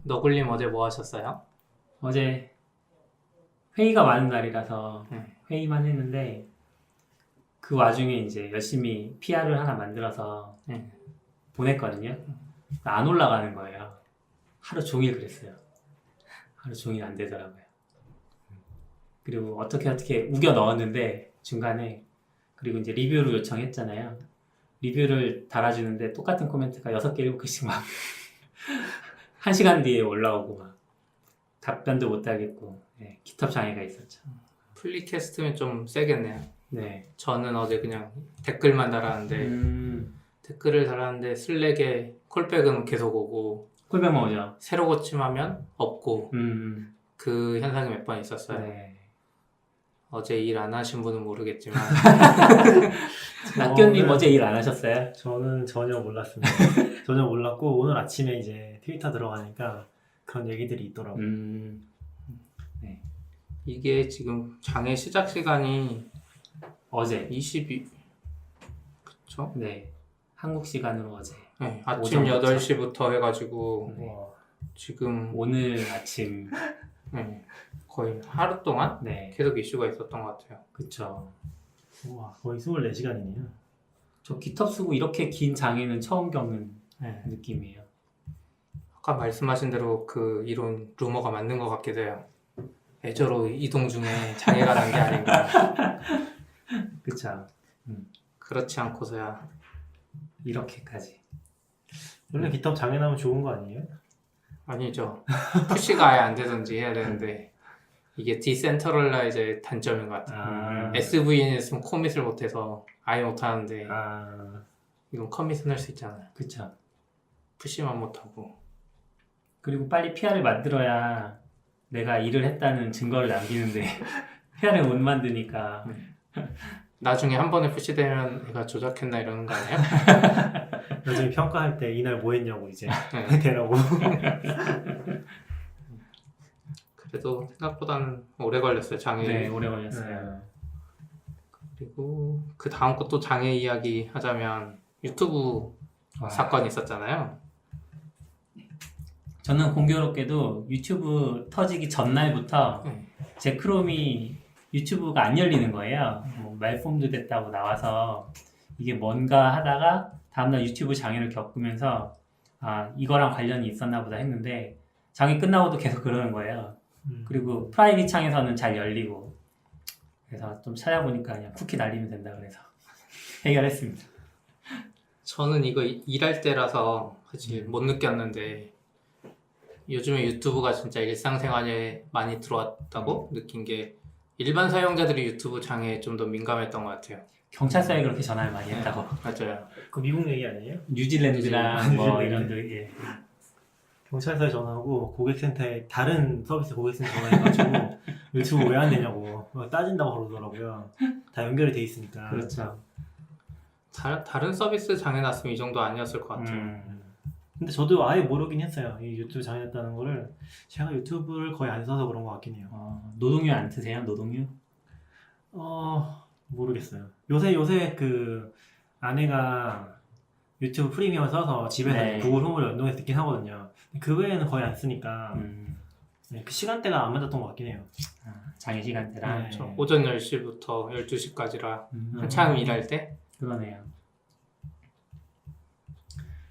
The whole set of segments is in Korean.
너굴님 어제 뭐 하셨어요? 어제 회의가 많은 날이라서 네. 회의만 했는데 그 와중에 이제 열심히 PR을 하나 만들어서 네. 보냈거든요. 안 올라가는 거예요. 하루 종일 그랬어요. 하루 종일 안 되더라고요. 그리고 어떻게 우겨 넣었는데 중간에 그리고 이제 리뷰를 요청했잖아요. 리뷰를 달아주는데 똑같은 코멘트가 6개, 7개씩 막 1시간 뒤에 올라오고 막 답변도 못 하겠고 깃헙 장애가 있었죠. 플리캐스트면 좀 세겠네요. 네. 저는 어제 그냥 댓글만 달았는데 댓글을 달았는데 슬랙에 콜백은 계속 오고 콜백 먹으죠. 새로 고침하면 없고 그 현상이 몇 번 있었어요. 네. 어제 일 안 하신 분은 모르겠지만 낙견님 어제 일 안 하셨어요? 저는 전혀 몰랐습니다. 전혀 몰랐고 오늘 아침에 이제 트위터 들어가니까 그런 얘기들이 있더라고요. 이게 지금 장애 시작 시간이 어제 22 그쵸? 네. 한국 시간으로 어제 네, 아침 오전부터. 8시부터 해가지고 와, 지금 오늘 아침 네, 거의 하루 동안 네. 계속 이슈가 있었던 것 같아요. 그쵸. 와, 거의 24시간이네요. 저 깃헙 쓰고 이렇게 긴 장애는 처음 겪는 네. 느낌이에요. 아까 말씀하신 대로 그 이론 루머가 맞는 것 같기도 해요. 애저로 이동 중에 장애가 난 게 아닌가. 그쵸. 그렇지 않고서야 이렇게까지. 원래 깃헙 장애 나면 좋은 거 아니에요? 아니죠. 푸시가 아예 안 되든지 해야 되는데 이게 디센트럴라이즈의 단점인 것 같아요. SVN이 있으면 코밋을 못해서 아예 못하는데 이건 커밋은 할 수 있잖아요. 그쵸. 푸시만 못하고. 그리고 빨리 PR을 만들어야 내가 일을 했다는 증거를 남기는데 PR을 못 만드니까 나중에 한 번에 푸시되면 얘가 조작했나 이러는 거 아니에요? 나중에 평가할 때 이날 뭐 했냐고 이제 네. 대라고. 그래도 생각보다는 오래 걸렸어요. 장애. 네, 오래 걸렸어요. 그리고 그 다음 것도 장애 이야기 하자면 유튜브 와. 사건이 있었잖아요. 저는 공교롭게도 유튜브 터지기 전날부터 네. 제 크롬이 유튜브가 안 열리는 거예요. 뭐 말폼도 됐다고 나와서 이게 뭔가 하다가 다음날 유튜브 장애를 겪으면서 이거랑 관련이 있었나 보다 했는데 장애 끝나고도 계속 그러는 거예요. 그리고 프라이빗 창에서는 잘 열리고 그래서 좀 찾아보니까 그냥 쿠키 날리면 된다 그래서 해결했습니다. 저는 이거 일할 때라서 사실 못 느꼈는데 요즘에 유튜브가 진짜 일상생활에 많이 들어왔다고 느낀 게 일반 사용자들이 유튜브 장애에 좀 더 민감했던 것 같아요. 경찰서에 그렇게 전화를 많이 했다고. 맞아요. 그 미국 얘기 아니에요? 뉴질랜드랑 뭐 뉴질랜드. 이런 데 예. 경찰서에 전화하고 고객센터에 다른 서비스 고객센터 전화해가지고 유튜브 왜 안 되냐고 따진다고 그러더라고요. 다 연결이 돼 있으니까. 그렇죠. 다른 서비스 장애 났으면 이 정도 아니었을 것 같아요. 근데 저도 아예 모르긴 했어요. 이 유튜브 장애였다는 거를. 제가 유튜브를 거의 안 써서 그런 것 같긴 해요. 노동요 안 트세요? 노동요? 모르겠어요. 요새 그 아내가 유튜브 프리미엄 써서 집에서 네. 구글 홈을 연동해서 듣긴 하거든요. 그 외에는 거의 안 쓰니까 네, 그 시간대가 안 맞았던 것 같긴 해요. 장애 시간대랑 네. 저 오전 10시부터 12시까지라 한참 일할 때 그러네요.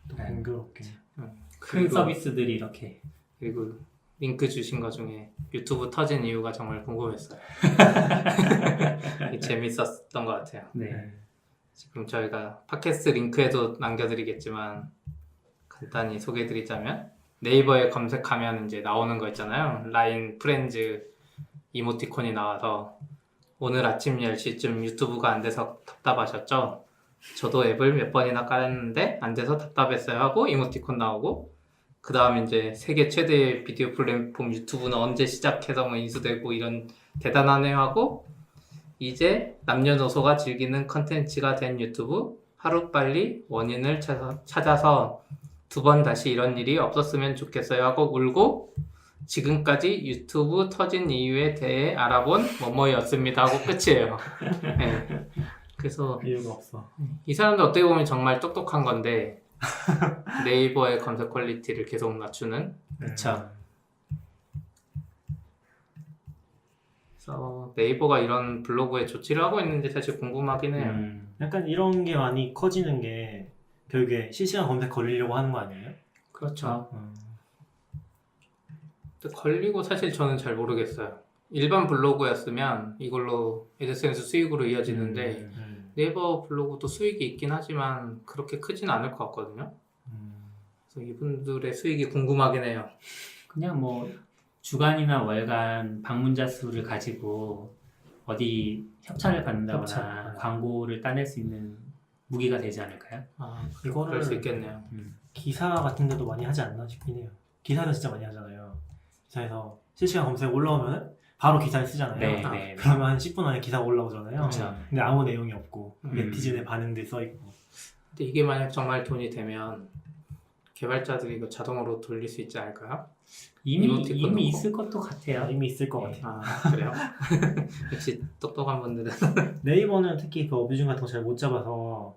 또 네. 공교롭게. 큰 서비스들이 이렇게 그리고 링크 주신 것 중에 유튜브 터진 이유가 정말 궁금했어요. 재밌었던 것 같아요. 네. 지금 저희가 팟캐스트 링크에도 남겨드리겠지만 간단히 소개해드리자면 네이버에 검색하면 이제 나오는 거 있잖아요. 라인 프렌즈 이모티콘이 나와서 오늘 아침 10시쯤 유튜브가 안 돼서 답답하셨죠? 저도 앱을 몇 번이나 깔았는데 안 돼서 답답했어요 하고 이모티콘 나오고 그 다음 이제 세계 최대의 비디오 플랫폼 유튜브는 언제 시작해서 뭐 인수되고 이런 대단하네요 하고 이제 남녀노소가 즐기는 컨텐츠가 된 유튜브 하루빨리 원인을 찾아서 2번 다시 이런 일이 없었으면 좋겠어요 하고 울고 지금까지 유튜브 터진 이유에 대해 알아본 뭐뭐였습니다 하고 끝이에요. 네. 그래서 이유가 없어. 이 사람들 어떻게 보면 정말 똑똑한 건데 네이버의 검색 퀄리티를 계속 낮추는. 그쵸. 그래서 네이버가 이런 블로그에 조치를 하고 있는지 사실 궁금하긴 해요. 약간 이런 게 많이 커지는 게 결국에 실시간 검색 걸리려고 하는 거 아니에요? 그렇죠. 음. 근데 걸리고 사실 저는 잘 모르겠어요. 일반 블로그였으면 이걸로 애드센스 수익으로 이어지는데 네이버 블로그도 수익이 있긴 하지만 그렇게 크진 않을 것 같거든요. 그래서 이분들의 수익이 궁금하긴 해요. 그냥 뭐 주간이나 월간 방문자 수를 가지고 어디 협찬을 받는다거나 협찬. 광고를 따낼 수 있는 무기가 되지 않을까요? 아, 이거를 그럴 수 있겠네요. 기사 같은 데도 많이 하지 않나 싶긴 해요. 기사는 진짜 많이 하잖아요. 기사에서 실시간 검색 올라오면 바로 기사를 쓰잖아요. 네, 아, 네. 그러면 한 10분 안에 기사가 올라오잖아요. 그렇죠. 근데 아무 내용이 없고 음. 네티즌의 반응들 써있고. 근데 이게 만약 정말 돈이 되면 개발자들이 이거 자동으로 돌릴 수 있지 않을까요? 이모티콘 넣고. 이미 있을 것도 같아요. 이미 있을 것 네. 같아요. 아, 그래요? 역시 똑똑한 분들은. 네이버는 특히 그 어뷰징 같은 거 잘 못 잡아서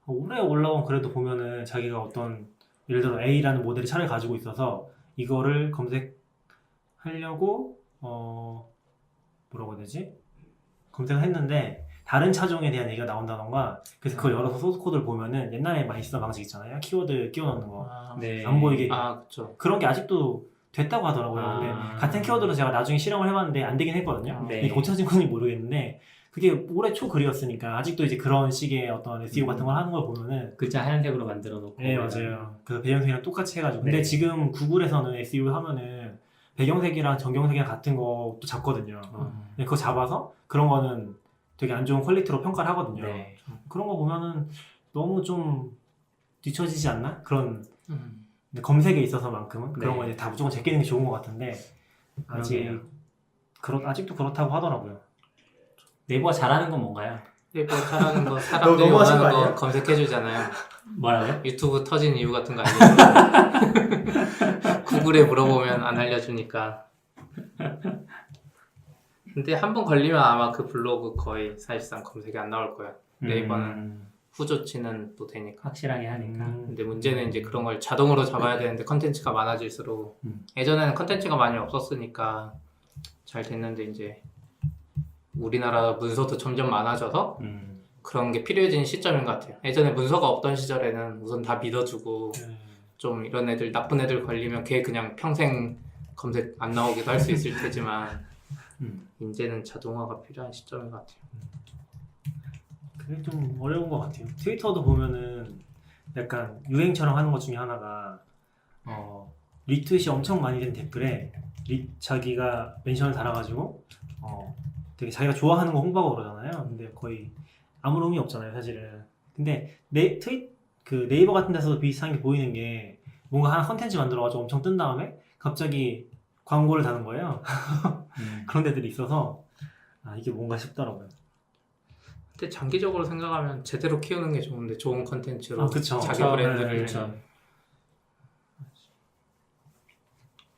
올해 올라온 그래도 보면은 자기가 어떤 예를 들어 A라는 모델의 차를 가지고 있어서 이거를 검색하려고 뭐라고 해야 되지? 검색을 했는데 다른 차종에 대한 얘기가 나온다던가 그래서 그걸 열어서 소스 코드를 보면은 옛날에 많이 쓰던 방식 있잖아요. 키워드 끼워 넣는 거. 아, 네. 안 보이게 아, 그렇죠. 그런 게 아직도 됐다고 하더라고요. 아. 근데 같은 키워드로 제가 나중에 실험을 해봤는데 안 되긴 했거든요. 네. 이게 고쳐진 건지 모르겠는데 그게 올해 초 글이었으니까 아직도 이제 그런 식의 어떤 SEO 같은 걸 하는 걸 보면은 글자 하얀색으로 만들어 놓고. 네 맞아요. 그 배경색이랑 똑같이 해가지고 근데 네. 지금 구글에서는 SEO 하면은 배경색이랑 전경색이랑 같은 것도 잡거든요. 근데 그거 잡아서 그런 거는 되게 안 좋은 퀄리티로 평가를 하거든요. 네. 그런 거 보면은 너무 좀 뒤처지지 않나? 그런 음. 근데 검색에 있어서만큼은 그런 네. 거 이제 다 무조건 제끼는 게 좋은 것 같은데 아직 그러게요. 아직도 그렇다고 하더라고요. 네이버가 잘하는 건 뭔가요? 네이버 잘하는 거 사람들이 너무 하신 거 원하는 거 아니에요? 검색해주잖아요. 뭐라고요? 유튜브 터진 이유 같은 거 알려주고 구글에 물어보면 안 알려주니까. 근데 한 번 걸리면 아마 그 블로그 거의 사실상 검색이 안 나올 거예요. 네이버는 후조치는 또 되니까. 확실하게 하니까. 근데 문제는 이제 그런 걸 자동으로 잡아야 되는데 컨텐츠가 많아질수록 음. 예전에는 컨텐츠가 많이 없었으니까 잘 됐는데 이제 우리나라 문서도 점점 많아져서 그런 게 필요해진 시점인 것 같아요. 예전에 문서가 없던 시절에는 우선 다 믿어주고 좀 이런 애들 나쁜 애들 걸리면 걔 그냥 평생 검색 안 나오기도 할 수 있을 테지만 이제는 자동화가 필요한 시점인 것 같아요. 그게 좀 어려운 것 같아요. 트위터도 보면은 약간 유행처럼 하는 것 중에 하나가 리트윗이 엄청 많이 된 댓글에 자기가 멘션을 달아가지고 되게 자기가 좋아하는 거 홍보하고 그러잖아요. 근데 거의 아무 의미 없잖아요, 사실은. 근데 그 네이버 같은 데서도 비슷한 게 보이는 게 뭔가 하나 컨텐츠 만들어가지고 엄청 뜬 다음에 갑자기 광고를 다는 거예요. 그런 데들이 있어서 이게 뭔가 싶더라고요. 근데 장기적으로 생각하면 제대로 키우는 게 좋은데 좋은 컨텐츠로 그쵸. 자기 그쵸. 브랜드를 네, 그렇죠.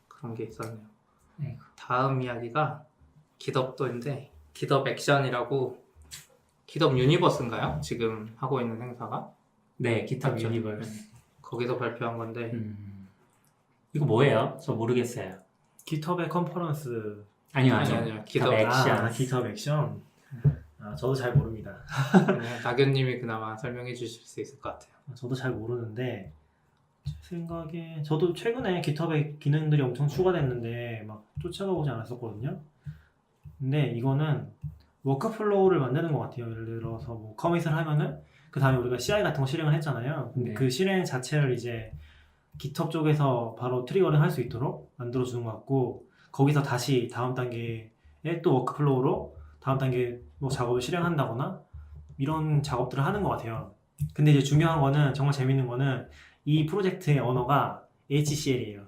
그런 게 있었네요. 네. 다음 이야기가 깃업도인데 깃업 액션이라고 깃업 유니버스인가요? 지금 하고 있는 행사가? 네, 기탑 맞죠? 유니버스. 거기서 발표한 건데 이거 뭐예요? 저 모르겠어요. 깃허브의 컨퍼런스 아니요. 아니요. 기탑 깃업 액션. 깃허브 액션. 저도 잘 모릅니다. 낙연님이 그나마 설명해 주실 수 있을 것 같아요. 저도 잘 모르는데 제 생각에 저도 최근에 깃허브의 기능들이 엄청 추가됐는데 막 쫓아가보지 않았었거든요. 근데 이거는 워크플로우를 만드는 것 같아요. 예를 들어서 뭐 커밋을 하면은 그 다음에 우리가 CI 같은 거 실행을 했잖아요. 근데 네. 그 실행 자체를 이제 깃허브 쪽에서 바로 트리거를 할 수 있도록 만들어주는 것 같고 거기서 다시 다음 단계에 또 워크플로우로 다음 단계 뭐 작업을 실행한다거나 이런 작업들을 하는 것 같아요. 근데 이제 중요한 거는 정말 재밌는 거는 이 프로젝트의 언어가 HCL이에요.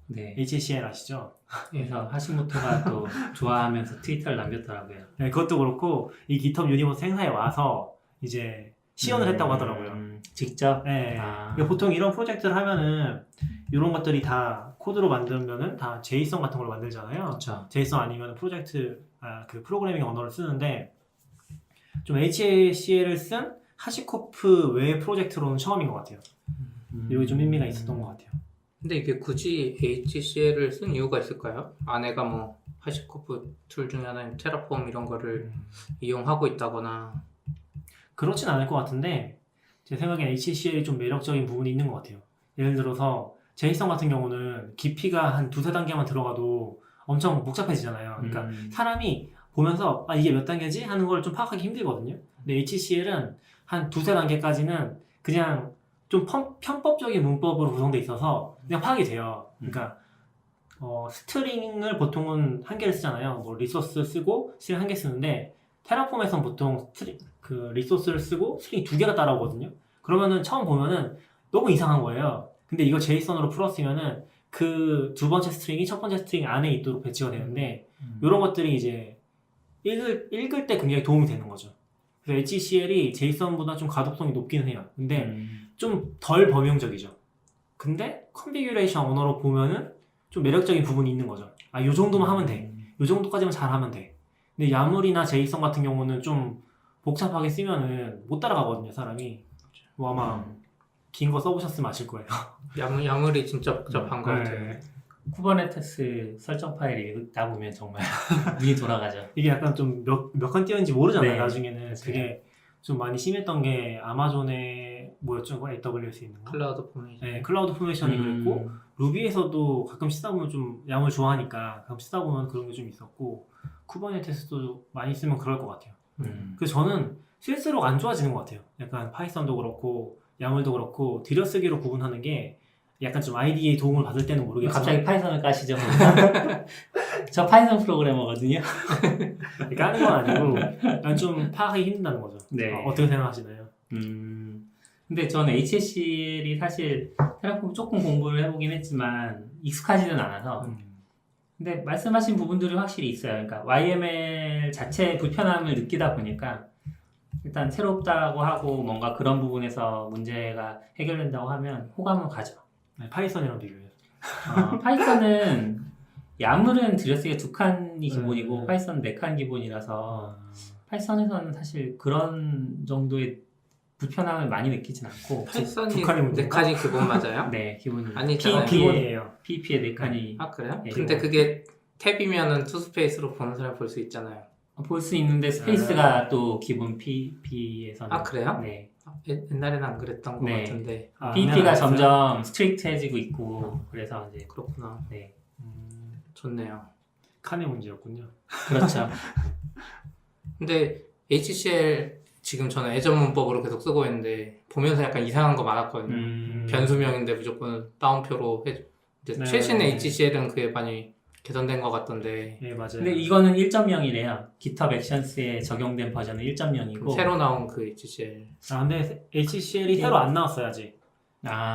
네. HCL 아시죠? 그래서 하시모토가 또 좋아하면서 트위터를 남겼더라고요. 네, 그것도 그렇고 이 깃허브 유니버스 행사에 와서 이제 시연을 했다고 하더라고요. 직접? 네. 아. 그러니까 보통 이런 프로젝트를 하면은 이런 것들이 다 코드로 만들면은 다 제이슨 같은 걸로 만들잖아요. 그렇죠. 제이슨 아니면 그 프로그래밍 언어를 쓰는데 좀 HCL을 쓴 하시코프 외의 프로젝트로는 처음인 것 같아요. 이게 좀 의미가 있었던 것 같아요. 근데 이게 굳이 HCL을 쓴 이유가 있을까요? 아내가 뭐 하시코프 툴 중에 하나인 테라폼 이런 거를 이용하고 있다거나. 그렇진 않을 것 같은데 제 생각엔 HCL이 좀 매력적인 부분이 있는 것 같아요. 예를 들어서 제이슨 같은 경우는 깊이가 한 두세 단계만 들어가도 엄청 복잡해지잖아요. 그러니까 사람이 보면서 아 이게 몇 단계지? 하는 걸 좀 파악하기 힘들거든요. 근데 HCL은 한 두세 단계까지는 그냥 좀 편법적인 문법으로 구성되어 있어서 그냥 파악이 돼요. 그러니까 스트링을 보통은 한 개를 쓰잖아요. 뭐 리소스 쓰고 스트링 한 개 쓰는데 테라폼에선 보통 그 리소스를 쓰고 스트링 두 개가 따라오거든요. 그러면은 처음 보면은 너무 이상한 거예요. 근데 이거 제이슨으로 풀었으면은 그 두 번째 스트링이 첫 번째 스트링 안에 있도록 배치가 되는데 이런 것들이 이제 읽을 때 굉장히 도움이 되는 거죠. 그래서 HCL이 제이슨보다 좀 가독성이 높긴 해요. 근데 좀 덜 범용적이죠. 근데 컨피규레이션 언어로 보면은 좀 매력적인 부분이 있는 거죠. 아, 요 정도만 하면 돼. 요 정도까지만 잘하면 돼. 근데 야물이나 제이슨 같은 경우는 좀 복잡하게 쓰면은 못 따라가거든요, 사람이. 뭐 아마 긴 거 써보셨으면 아실 거예요. 야물이 진짜 복잡한 것 같아요. 네. 쿠버네티스 설정 파일을 읽다 보면 정말 눈이 돌아가죠. 이게 약간 좀 몇 칸 띄었는지 모르잖아요, 네. 나중에는. 맞아요. 그게 좀 많이 심했던 게 아마존에 뭐였죠? AWS 있는 거? 클라우드 포메이션. 네, 클라우드 포메이션이 그랬고 루비에서도 가끔 쓰다 보면 좀 양을 좋아하니까 가끔 쓰다 보면 그런 게 좀 있었고 쿠버네티스도 많이 쓰면 그럴 것 같아요. 그래서 저는 쓸수록 안 좋아지는 것 같아요. 약간 파이썬도 그렇고 야물도 그렇고 들여쓰기로 구분하는 게 약간 좀 아이디에 도움을 받을 때는 모르겠지만 갑자기 파이썬을 까시죠? 저 파이썬 프로그래머거든요. 까는 건 아니고 약간 좀 파악하기 힘든다는 거죠. 네. 어떻게 생각하시나요? 근데 저는 HCL이 사실 테라폼 조금 공부를 해보긴 했지만 익숙하지는 않아서 근데 말씀하신 부분들이 확실히 있어요. 그러니까 YML 자체의 불편함을 느끼다 보니까 일단 새롭다고 하고 뭔가 그런 부분에서 문제가 해결된다고 하면 호감은 가죠. 네, 파이썬이랑 비교해서. 파이썬은 야물은 들여쓰기가 2칸이 기본이고 네. 파이썬은 4칸 기본이라서 파이썬에서는 사실 그런 정도의 불편함을 많이 느끼진 않고 파이썬이 두 칸이 문제인가? 4칸이 기본 맞아요? 네 기본이에요. 아니잖아요. 기본이에요. PHP의 4칸이 아 그래요? 네. 근데 그게 탭이면은 투스페이스로 보는 사람 볼 수 있잖아요. 볼 수 있는데 스페이스가 또 기본 PHP에서는 아 그래요? 네. 옛날에는 안 그랬던 것 네. 같은데. PHP가 알았어요? 점점 스트릭트해지고 있고 그래서 이제 그렇구나. 네 좋네요. 칸의 문제였군요. 그렇죠. 근데 HCL 지금 저는 애전 문법으로 계속 쓰고 있는데 보면서 약간 이상한 거 많았거든요. 변수명인데 무조건 따옴표로 해줘. 이제 네. 최신의 HCL은 그게 많이 개선된 것 같던데 네 맞아요. 근데 이거는 1.0이래요. GitHub Actions에 적용된 버전은 1.0이고 새로 나온 그 HCL. 근데 HCL이 새로 안 나왔어요 아직.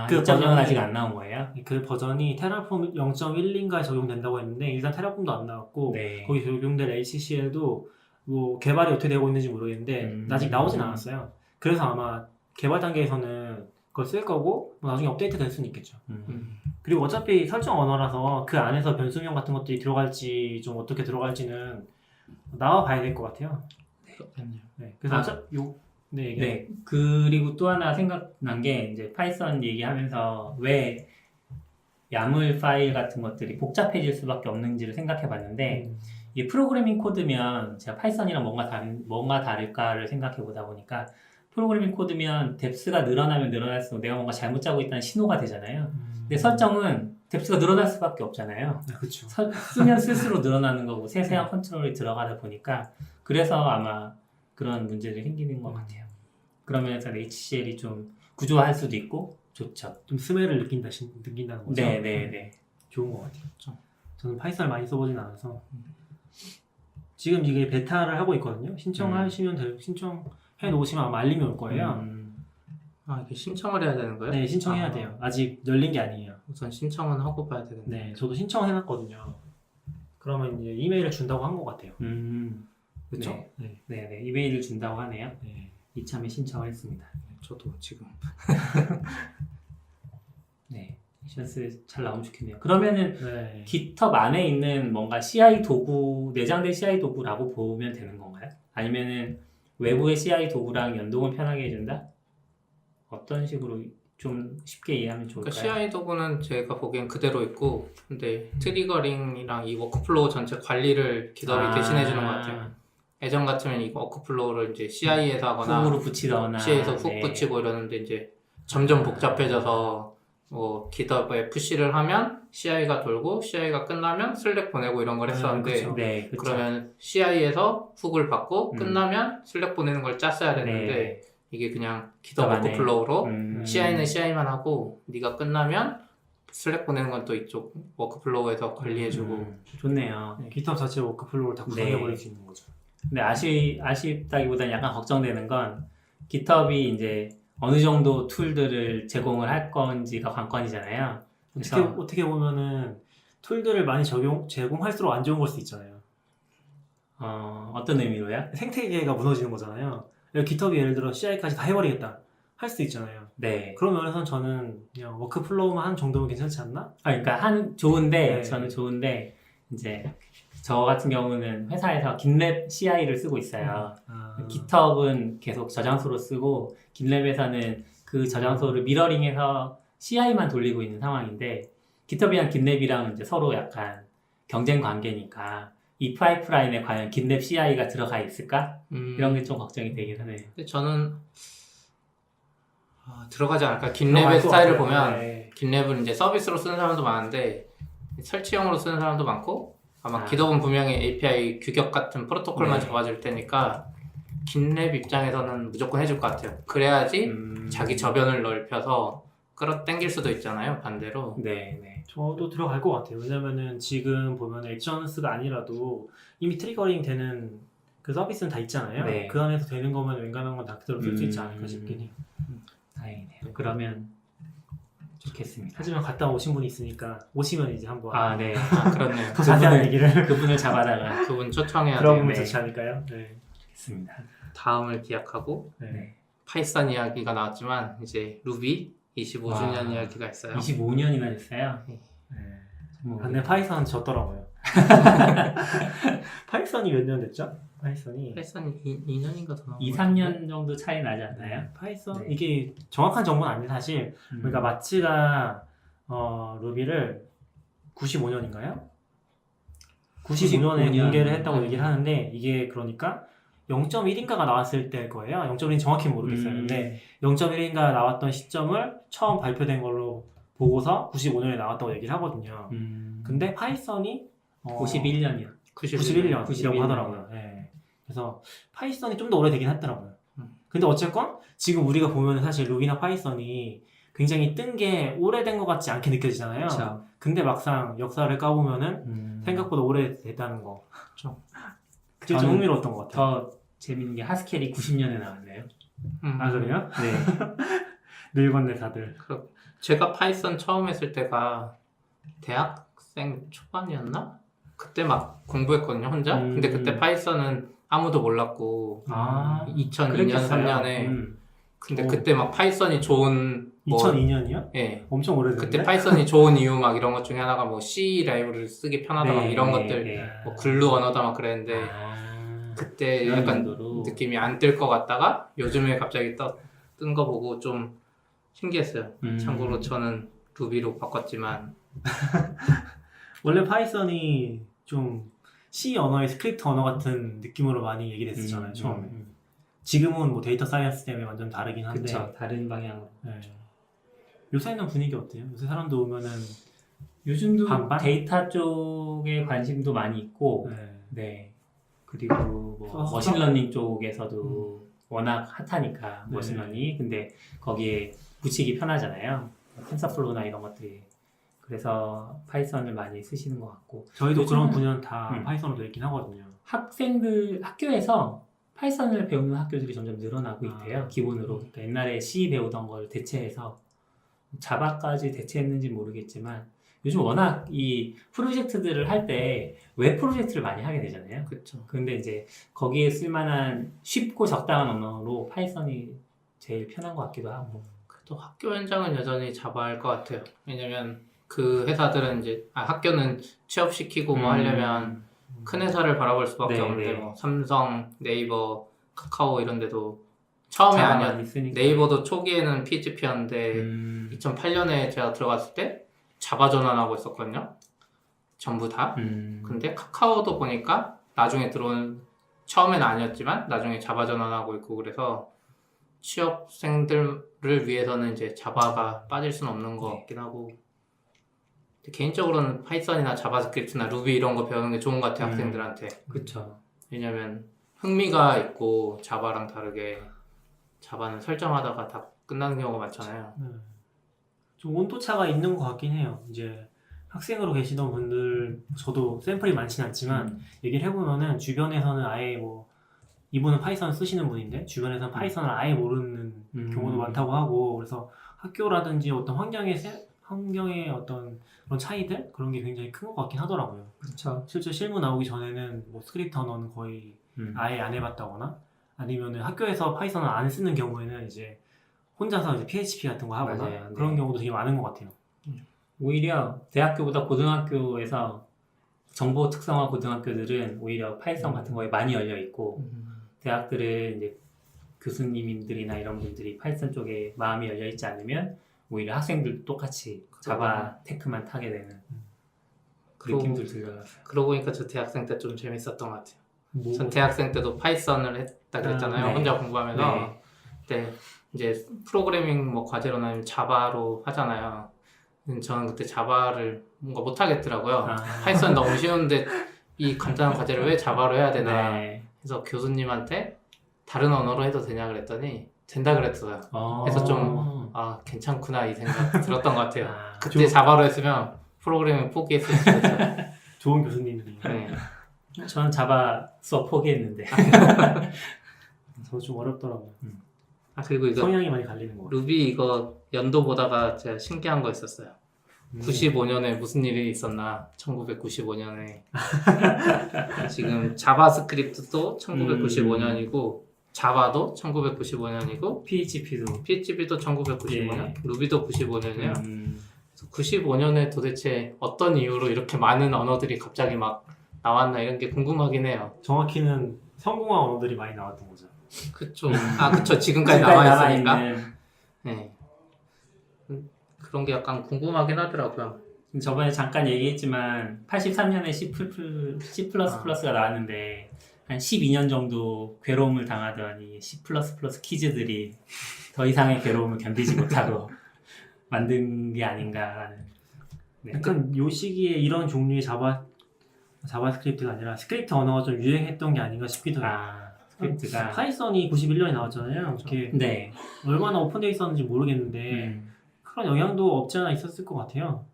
그 버전은 버전이- 아직 안 나온 거예요? 그 버전이 테라폼 0.1인가에 적용된다고 했는데 일단 테라폼도 안 나왔고 네. 거기 적용될 HCL도 뭐 개발이 어떻게 되고 있는지 모르겠는데 아직 나오진 않았어요. 그래서 아마 개발 단계에서는 그걸 쓸 거고 뭐 나중에 업데이트 될 수는 있겠죠. 그리고 어차피 설정 언어라서 그 안에서 변수명 같은 것들이 들어갈지 좀 어떻게 들어갈지는 나와 봐야 될 것 같아요. 그렇군요. 네. 그래서 얘기해요. 네. 그리고 또 하나 생각난 게 이제 파이썬 얘기하면서 왜 야물 파일 같은 것들이 복잡해질 수밖에 없는지를 생각해 봤는데 이게 프로그래밍 코드면 제가 파이썬이랑 뭔가 다를까를 생각해 보다 보니까 프로그래밍 코드면 뎁스가 늘어나면 늘어날수록 내가 뭔가 잘못 짜고 있다는 신호가 되잖아요. 근데 설정은 뎁스가 늘어날 수밖에 없잖아요. 그렇죠. 쓰면 쓸수록 늘어나는 거고 세세한 컨트롤이 들어가다 보니까 그래서 아마 그런 문제들이 생기는 것 같아요. 그러면 HCL이 좀 구조화할 수도 있고 좋죠. 좀 스멜을 느낀다는 거죠. 네. 좋은 것 같아요. 저는 파이썬을 많이 써보진 않아서 지금 이게 베타를 하고 있거든요. 신청하시면 신청해 놓으시면 아마 알림이 올 거예요. 아 이게 신청을 해야 되는 거예요? 네, 신청해야 돼요. 아직 열린 게 아니에요. 우선 신청은 하고 봐야 되겠네. 네, 저도 신청해놨거든요. 그러면 이제 이메일을 준다고 한 것 같아요. 그렇죠? 네. 이메일을 준다고 하네요. 네. 이참에 신청을 했습니다. 저도 지금. 네. 액션스 잘 나오면 좋겠네요. 그러면은 네. GitHub 안에 있는 뭔가 CI 도구, 내장된 CI 도구라고 보면 되는 건가요? 아니면은 외부의 CI 도구랑 연동을 편하게 해준다? 어떤 식으로 좀 쉽게 이해하면 그러니까 좋을까요? CI 도구는 제가 보기엔 그대로 있고, 근데 트리거링이랑 이 워크플로우 전체 관리를 GitHub이 대신해 주는 것 같아요. 예전 같으면 이 워크플로우를 이제 CI에서 하거나 훅으로 붙이거나 CI에서 훅 네. 붙이고 이러는데 이제 점점 복잡해져서 뭐 GitHub에 푸시를 하면 CI가 돌고 CI가 끝나면 슬랙 보내고 이런 걸 했었는데 그쵸. 네, 그쵸. 그러면 CI에서 훅을 받고 음. 끝나면 슬랙 보내는 걸 짰어야 됐는데 네. 이게 그냥 GitHub 안에. 워크플로우로 음. CI는 CI만 하고 네가 끝나면 슬랙 보내는 건 또 이쪽 워크플로우에서 관리해주고 좋네요. 네, GitHub 자체 워크플로우를 다 구성해버릴 네. 수 있는 거죠. 근데 아쉽다기보다는 약간 걱정되는 건 GitHub이 이제 어느 정도 툴들을 제공을 할 건지가 관건이잖아요. 그래서 어떻게 보면은 툴들을 많이 제공할수록 안 좋은 걸 수도 있잖아요. 어떤 의미로요? 생태계가 무너지는 거잖아요. GitHub이 예를 들어 CI까지 다 해버리겠다 할 수도 있잖아요. 네. 그런 면에서는 저는 그냥 워크플로우만 하는 정도면 괜찮지 않나? 그러니까 좋은데 네. 저는 좋은데 이제 저 같은 경우는 회사에서 GitLab CI를 쓰고 있어요. GitHub은 계속 저장소로 쓰고 GitLab에서는 그 저장소를 미러링해서 CI만 돌리고 있는 상황인데 GitHub이랑 GitLab이랑 이제 서로 약간 경쟁 관계니까 이 파이프라인에 과연 GitLab CI가 들어가 있을까? 이런 게 좀 걱정이 되긴 하네요. 근데 저는 들어가지 않을까. 들어갈 GitLab의 것 스타일을 같아요. 보면 네. GitLab은 이제 서비스로 쓰는 사람도 많은데 설치용으로 쓰는 사람도 많고 아마 아. GitHub은 분명히 API 규격 같은 프로토콜만 네. 잡아줄 테니까 GitLab 입장에서는 무조건 해줄 것 같아요. 그래야지 자기 저변을 넓혀서 끌어당길 수도 있잖아요. 반대로. 네. 저도 들어갈 것 같아요. 왜냐면은 지금 보면 액션스가 아니라도 이미 트리거링 되는 그 서비스는 다 있잖아요. 네. 그 안에서 되는 거면 웬간한 건 다 그대로 쓸 수 있지 않을까 싶긴 해요. 다행이네요. 그러면 좋겠습니다. 하지만 갔다 오신 분이 있으니까 오시면 이제 한번 네. 그렇네요. 더 자세한 얘기를 그분을 잡아다가 그분 초청해야 들어보면 돼요. 좋지 않을까요? 네. 했습니다. 다음을 기약하고 네. 파이썬 이야기가 나왔지만 이제 루비 25주년 와. 이야기가 있어요. 25년이나 됐어요. 네. 정말 근데 파이썬은 졌더라고요. 파이썬이 몇 년 됐죠? 파이썬이 파이썬이 2년인가 더 2, 3년 정도 차이 나지 않나요? 파이썬 네. 이게 정확한 정보는 아닌데 사실 그러니까 마츠가 루비를 95년인가요? 95년에 95년. 공개를 했다고 얘기를 하는데 이게 그러니까 0.1인가가 나왔을 때일 거예요. 0.1인 정확히 모르겠어요. 근데 0.1인가 나왔던 시점을 처음 발표된 걸로 보고서 95년에 나왔다고 얘기를 하거든요. 근데 파이썬이 91년이요. 91년이라고 91년. 하더라고요. 네. 그래서 파이썬이 좀 더 오래되긴 했더라고요. 음. 근데 어쨌건 지금 우리가 보면 사실 루비나 파이썬이 굉장히 뜬 게 오래된 것 같지 않게 느껴지잖아요. 그렇죠. 근데 막상 역사를 까보면은 생각보다 오래됐다는 거. 그렇죠. 그게 좀 저는 흥미로웠던 것 같아요. 더 재밌는 게 하스켈이 90년에 나왔네요. 아 그래요? 네. 늙었네 다들. 제가 파이썬 처음 했을 때가 대학생 초반이었나? 그때 막 공부했거든요, 혼자. 근데 그때 파이썬은 아무도 몰랐고 2002년, 그랬겠어요. 3년에 근데 오. 그때 막 파이썬이 좋은 2002년이요? 예. 엄청 오래됐네. 그때 파이썬이 좋은 이유 막 이런 것 중에 하나가 뭐 C 라이브러리를 쓰기 편하다 막 이런 것들 뭐 글루 언어다 막 그랬는데 그때 그런 약간 정도로. 느낌이 안 뜰 것 같다가 요즘에 갑자기 뜬 거 보고 좀 신기했어요. 참고로 저는 루비로 바꿨지만 원래 파이썬이 좀 C 언어의 스크립트 언어 같은 느낌으로 많이 얘기됐었잖아요 처음에. 지금은 뭐 데이터 사이언스 때문에 완전 다르긴 한데. 그쵸. 다른 방향으로. 네. 요새는 분위기 어때요? 요새 사람들 오면은 요즘도 반반? 데이터 쪽에 관심도 많이 있고, 네. 그리고 뭐 머신러닝 쪽에서도 워낙 핫하니까 네. 머신러닝. 근데 거기에 붙이기 편하잖아요. 텐서플로우나 이런 것들이. 그래서 파이썬을 많이 쓰시는 것 같고. 저희도 요즘은- 그런 분야는 다 음. 파이썬으로 되어 있긴 하거든요. 학교에서 파이썬을 배우는 학교들이 점점 늘어나고 아. 있대요. 기본으로. 그러니까 옛날에 C 배우던 걸 대체해서 자바까지 대체했는지 모르겠지만 요즘 워낙 이 프로젝트들을 할 때 웹 프로젝트를 많이 하게 되잖아요. 그렇죠. 근데 이제 거기에 쓸만한 쉽고 적당한 언어로 파이썬이 제일 편한 것 같기도 하고. 그래도 학교 현장은 여전히 자바할 것 같아요. 왜냐면 그 회사들은 이제 학교는 취업시키고 뭐 하려면 큰 회사를 바라볼 수밖에 네, 없는데 네. 뭐 삼성, 네이버, 카카오 이런 데도 처음에 자바만 아니었. 있으니까. 네이버도 초기에는 PHP였는데 2008년에 제가 들어갔을 때 자바 전환하고 있었거든요. 전부 다. 근데 카카오도 보니까 나중에 들어온 처음엔 아니었지만 나중에 자바 전환하고 있고 그래서 취업생들을 위해서는 이제 자바가 빠질 수는 없는 것 같긴 하고 근데 개인적으로는 파이썬이나 자바스크립트나 루비 이런 거 배우는 게 좋은 것 같아요 학생들한테. 그쵸. 왜냐면 흥미가 있고 자바랑 다르게 자바는 설정하다가 다 끝나는 경우가 많잖아요. 좀 온도차가 있는 것 같긴 해요. 이제 학생으로 계시던 분들, 저도 샘플이 많지는 않지만 얘기를 해보면은 주변에서는 아예 뭐 이분은 파이썬 쓰시는 분인데 주변에서는 파이썬을 아예 모르는 경우도 많다고 하고 그래서 학교라든지 어떤 환경의 어떤 그런 차이들 그런 게 굉장히 큰 것 같긴 하더라고요. 그쵸. 실제 실무 나오기 전에는 뭐 스크립트 언어는 거의 아예 안 해봤다거나 아니면은 학교에서 파이썬을 안 쓰는 경우에는 이제 혼자서 이제 PHP 같은 거 하거나 맞아요. 네. 그런 경우도 되게 많은 것 같아요. 오히려 대학교보다 고등학교에서 정보 특성화 고등학교들은 오히려 파이썬 같은 거에 많이 열려 있고 대학들은 이제 교수님들이나 이런 분들이 파이썬 쪽에 마음이 열려 있지 않으면 오히려 학생들도 똑같이 자바 테크만 타게 되는 느낌도 들어요. 그러고 보니까 저 대학생 때 좀 재밌었던 것 같아요. 뭐, 전 대학생 때도 파이썬을 했다 그랬잖아요. 네. 혼자 공부하면서. 네. 그때 이제 프로그래밍 뭐 과제로는 아니면 자바로 하잖아요. 저는 그때 자바를 뭔가 못 하겠더라고요. 파이썬 너무 쉬운데 이 간단한 과제를 왜 자바로 해야 되나. 네. 그래서 교수님한테 다른 언어로 해도 되냐 그랬더니 된다 그랬어요. 그래서 좀 괜찮구나 이 생각 들었던 것 같아요. 그때 자바로 했으면 프로그래밍 포기했을 수도 있어요. 좋은 교수님들이. 네. 저는 자바 수업 포기했는데 저 좀 어렵더라고요. 그리고 이거 성향이 많이 갈리는 거 같아요. 루비 이거 연도 보다가 제가 신기한 거 있었어요. 95년에 무슨 일이 있었나? 1995년에 지금 자바스크립트도 1995년이고 자바도 1995년이고 PHP도 1995년, 루비도 95년이에요. 95년에 도대체 어떤 이유로 이렇게 많은 언어들이 갑자기 막 나왔나 이런 게 궁금하긴 해요. 정확히는 성공한 언어들이 많이 나왔던 거죠. 그쵸. 그쵸. 지금까지 나와 있으니까. 네. 그런 게 약간 궁금하긴 하더라고요. 저번에 잠깐 얘기했지만 83년에 C++가 나왔는데 한 12년 정도 괴로움을 당하던 이 C++ 키즈들이 더 이상의 괴로움을 견디지 못하고 만든 게 아닌가라는. 네. 약간 요 시기에 이런 종류의 자바스크립트가 아니라 스크립트 언어가 좀 유행했던 게 아닌가 싶기도 해요. 스크립트가 파이썬이 91년에 나왔잖아요. 이렇게 네. 얼마나 오픈되어 있었는지 모르겠는데 그런 영향도 없지 않아 있었을 것 같아요.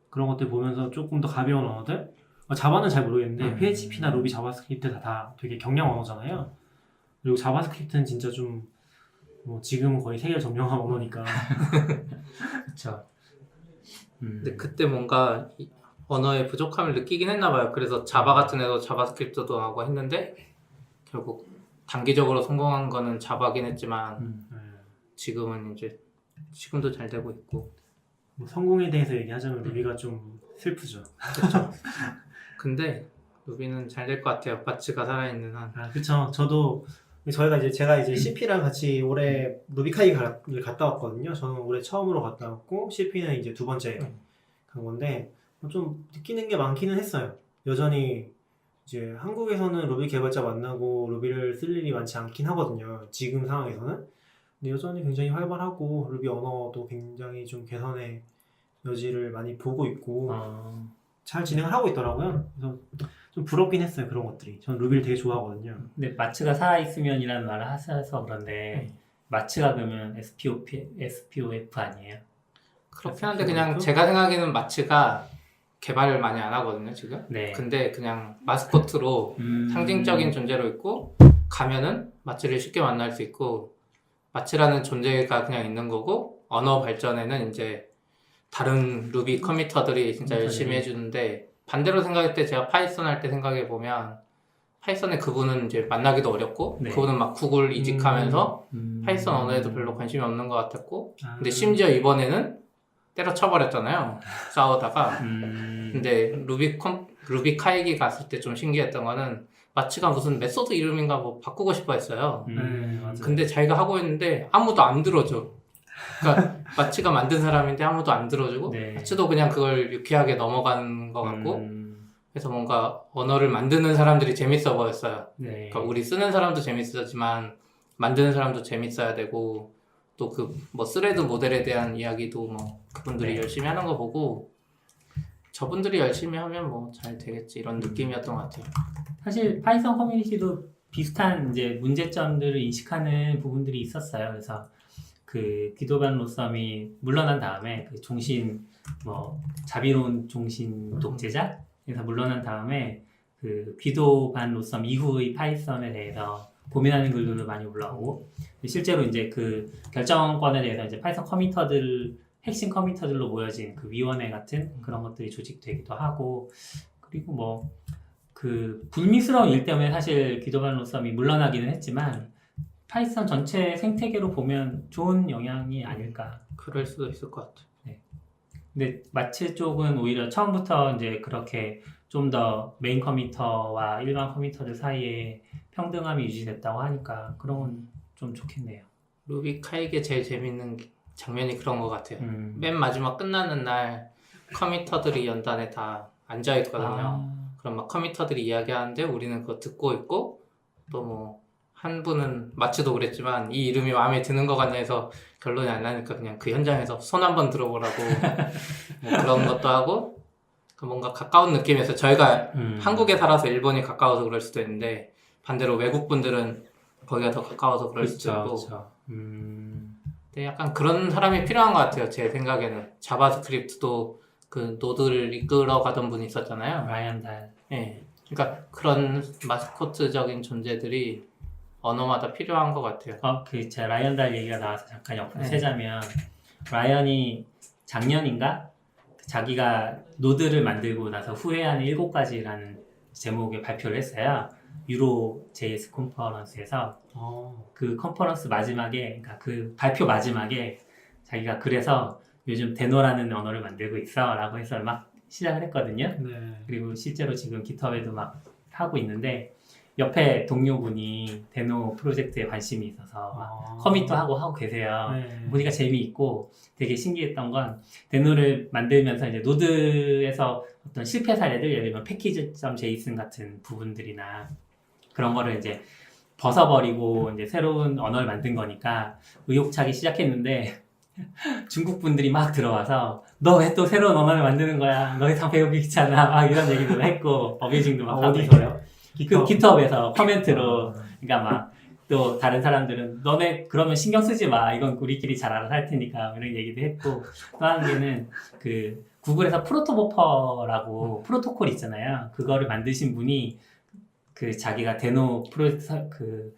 그런 것들 보면서 조금 더 가벼운 언어들 자바는 잘 모르겠는데 PHP나 루비, 자바스크립트 다 되게 경량 언어잖아요. 그리고 자바스크립트는 진짜 좀 지금은 거의 세계를 점령한 언어니까. 그렇죠. 근데 그때 뭔가 언어의 부족함을 느끼긴 했나 봐요. 그래서 자바 같은 애도 자바스크립트도 하고 했는데 결국 단기적으로 성공한 거는 자바긴 했지만 지금은 이제 지금도 잘 되고 있고. 뭐 성공에 대해서 얘기하자면 루비가 좀 슬프죠. 그렇죠. 근데 루비는 잘 될 것 같아요. 바츠가 살아있는 한. 그렇죠. 제가 이제 CP랑 같이 올해 루비카이를 갔다 왔거든요. 저는 올해 처음으로 갔다 왔고 CP는 이제 두 번째 간 건데 좀 느끼는 게 많기는 했어요. 여전히 이제 한국에서는 루비 개발자 만나고 루비를 쓸 일이 많지 않긴 하거든요. 지금 상황에서는. 근데 여전히 굉장히 활발하고 루비 언어도 굉장히 좀 개선의 여지를 많이 보고 있고 잘 진행을 하고 있더라고요. 그래서 좀 부럽긴 했어요. 그런 것들이. 저는 루비를 되게 좋아하거든요. 근데 마츠가 살아있으면이라는 말을 하셔서 그런데 마츠가 그러면 SPOF 아니에요? 그렇긴 한데 그냥 제가 생각에는 마츠가 개발을 많이 안 하거든요 지금. 네. 근데 그냥 마스코트로 상징적인 존재로 있고 가면은 마츠를 쉽게 만날 수 있고 마츠라는 존재가 그냥 있는 거고 언어 발전에는 이제 다른 루비 커미터들이 진짜 열심히 해주는데 반대로 생각할 때 제가 파이썬 할 때 생각해 보면 파이썬의 그분은 이제 만나기도 어렵고 그분은 막 구글 이직하면서 파이썬 언어에도 별로 관심이 없는 것 같았고 근데 심지어 이번에는 때려쳐버렸잖아요 싸우다가 근데 루비 카이기 갔을 때 좀 신기했던 거는 마치가 무슨 메소드 이름인가 뭐 바꾸고 싶어 했어요. 네, 맞아요. 근데 자기가 하고 있는데 아무도 안 들어줘. 그러니까 마치가 만든 사람인데 아무도 안 들어주고 네. 마치도 그냥 그걸 유쾌하게 넘어간 것 같고 그래서 뭔가 언어를 만드는 사람들이 재밌어 보였어요. 네. 그러니까 우리 쓰는 사람도 재밌었지만 만드는 사람도 재밌어야 되고 또 그 뭐 스레드 모델에 대한 이야기도 뭐 그분들이 네. 열심히 하는 거 보고 저분들이 열심히 하면 뭐 잘 되겠지 이런 느낌이었던 것 같아요. 사실 파이썬 커뮤니티도 비슷한 이제 문제점들을 인식하는 부분들이 있었어요. 그래서 그 기도반 로썸이 물러난 다음에 그 종신 뭐 자비로운 종신 독재자에서 물러난 다음에 그 기도반 로썸 이후의 파이썬에 대해서 고민하는 글들도 많이 올라오고 실제로 이제 그 결정권에 대해서 이제 파이썬 커미터들 핵심 커미터들로 모여진 그 위원회 같은 그런 것들이 조직되기도 하고 그리고 뭐 그 불미스러운 일 때문에 사실 기도반 로썸이 물러나기는 했지만 파이썬 전체 생태계로 보면 좋은 영향이 아닐까. 그럴 수도 있을 것 같아요. 근데 마츠 쪽은 오히려 처음부터 이제 그렇게 좀 더 메인 커미터와 일반 커미터들 사이에 평등함이 유지됐다고 하니까 그런 건 좀 좋겠네요. 루비 카이게 제일 재밌는 장면이 그런 것 같아요. 음. 맨 마지막 끝나는 날 커미터들이 연단에 다 앉아 있거든요. 아, 그럼 막 커미터들이 이야기하는데 우리는 그거 듣고 있고 또 뭐 한 분은 마치도 그랬지만 이 이름이 마음에 드는 것 같냐 해서 결론이 안 나니까 그냥 그 현장에서 손 한번 들어보라고 뭐 그런 것도 하고 그 뭔가 가까운 느낌에서 저희가 한국에 살아서 일본이 가까워서 그럴 수도 있는데 반대로 외국 분들은 거기가 더 가까워서 그럴 수도 있고 그쵸. 근데 약간 그런 사람이 필요한 것 같아요. 제 생각에는 자바스크립트도 그 노드를 이끌어 가던 분이 있었잖아요. 라이언 달. 예. 그러니까 그런 마스코트적인 존재들이 언어마다 필요한 것 같아요. 제가 라이언 달 얘기가 나와서 잠깐 옆으로 네. 세자면 라이언이 작년인가 자기가 노드를 만들고 나서 후회하는 7가지라는 제목의 발표를 했어요. 유로 JS 컨퍼런스에서 그 컨퍼런스 마지막에 그러니까 그 발표 마지막에 자기가 그래서 요즘 데노라는 언어를 만들고 있어 라고 해서 막 시작을 했거든요. 네. 그리고 실제로 지금 깃허브에도 막 하고 있는데 옆에 동료분이 데노 프로젝트에 관심이 있어서 막 커밋도 하고 계세요. 네. 보니까 재미있고 되게 신기했던 건 데노를 만들면서 이제 노드에서 어떤 실패 사례들 예를 들면 패키지.json 같은 부분들이나 그런 거를 이제 벗어버리고 이제 새로운 언어를 만든 거니까 의욕차기 시작했는데 중국 분들이 막 들어와서 너 왜 또 새로운 언어를 만드는 거야? 너 이상 배우기 귀찮아? 막 이런 얘기도 했고 어뷰징도 막 하고 어디서요? 그 깃허브에서 커멘트로 그러니까 막 또 다른 사람들은 너네 그러면 신경 쓰지 마 이건 우리끼리 잘 알아서 할 테니까 이런 얘기도 했고 또 한 개는 그 구글에서 프로토버퍼라고 프로토콜 있잖아요 그거를 만드신 분이 그 자기가 데노 프로젝트 그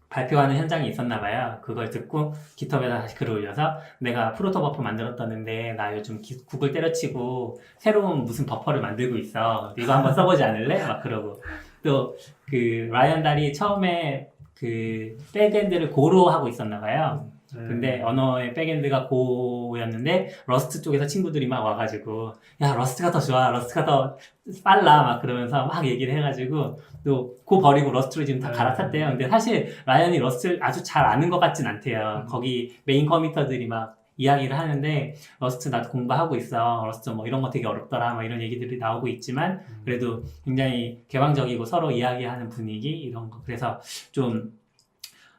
발표하는 현장이 있었나 봐요 그걸 듣고 깃허브에다 다시 글을 올려서 내가 프로토버퍼 만들었다는데 나 요즘 구글 때려치고 새로운 무슨 버퍼를 만들고 있어 이거 한번 써보지 않을래? 막 그러고 또 그 라이언 달이 처음에 그 백엔드를 고로 하고 있었나 봐요. 근데 언어의 백엔드가 고였는데 러스트 쪽에서 친구들이 막 와가지고 야 러스트가 더 좋아 러스트가 더 빨라 막 그러면서 막 얘기를 해가지고 또 고 버리고 러스트로 지금 다 갈아탔대요. 근데 사실 라이언이 러스트를 아주 잘 아는 것 같진 않대요. 거기 메인 커미터들이 막 이야기를 하는데 러스트 나도 공부하고 있어 러스트 뭐 이런 거 되게 어렵더라 막 이런 얘기들이 나오고 있지만 그래도 굉장히 개방적이고 서로 이야기하는 분위기 이런 거 그래서 좀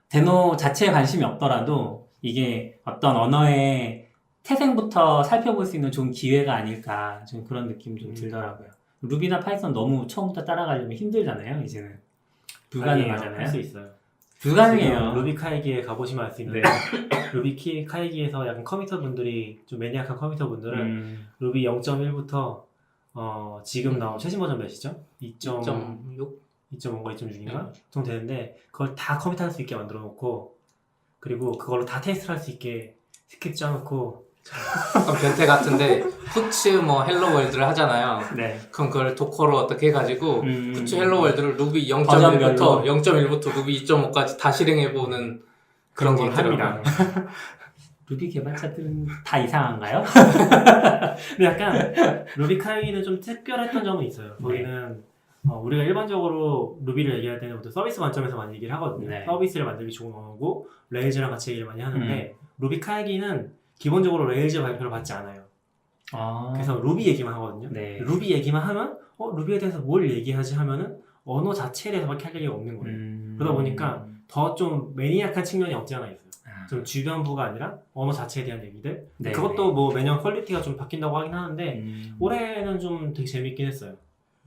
데노 자체에 관심이 없더라도 이게 어떤 언어의 태생부터 살펴볼 수 있는 좋은 기회가 아닐까 좀 그런 느낌 좀 들더라고요. 루비나 파이썬 너무 처음부터 따라가려면 힘들잖아요. 이제는 불가능하잖아요. 할 수 있어요. 불가능해요. 루비 카이기에 가보시면 알 수 있는데 루비 카이기에서 약간 커미터 분들이 좀 매니악한 커미터 분들은 루비 0.1부터 지금 나온 최신 버전 몇이죠? 2.6? 2.5가 2.6인가? 정도 되는데 그걸 다 커밋할 수 있게 만들어 놓고 그리고 그걸로 다 테스트를 할 수 있게 스크립트 짜놓고 약간 변태 같은데 푸츠 뭐 헬로 월드를 하잖아요. 네. 그럼 그걸 도커로 어떻게 해가지고 푸츠 헬로 월드를 루비 버전별로. 0.1부터 루비 2.5까지 다 실행해보는 그런 게 있더라고요. 합니다. 루비 개발자들은 다 이상한가요? 근데 약간 루비 카이기는 좀 특별했던 점은 있어요. 거기는 우리가 일반적으로 루비를 얘기할 때는 보통 서비스 관점에서 많이 얘기를 하거든요. 네. 서비스를 만들기 좋은 언어고 레일즈랑 같이 얘기를 많이 하는데 루비 카이기는 기본적으로 레일즈 발표를 받지 않아요. 아. 그래서 루비 얘기만 하거든요. 네. 루비 얘기만 하면 루비에 대해서 뭘 얘기하지 하면은 언어 자체에 대해서밖에 할 얘기가 없는 거예요. 그러다 보니까 더 좀 매니악한 측면이 없지 않아 있어요. 좀 주변부가 아니라 언어 자체에 대한 얘기들. 네. 그것도 뭐 매년 퀄리티가 좀 바뀐다고 하긴 하는데 올해는 좀 되게 재밌긴 했어요.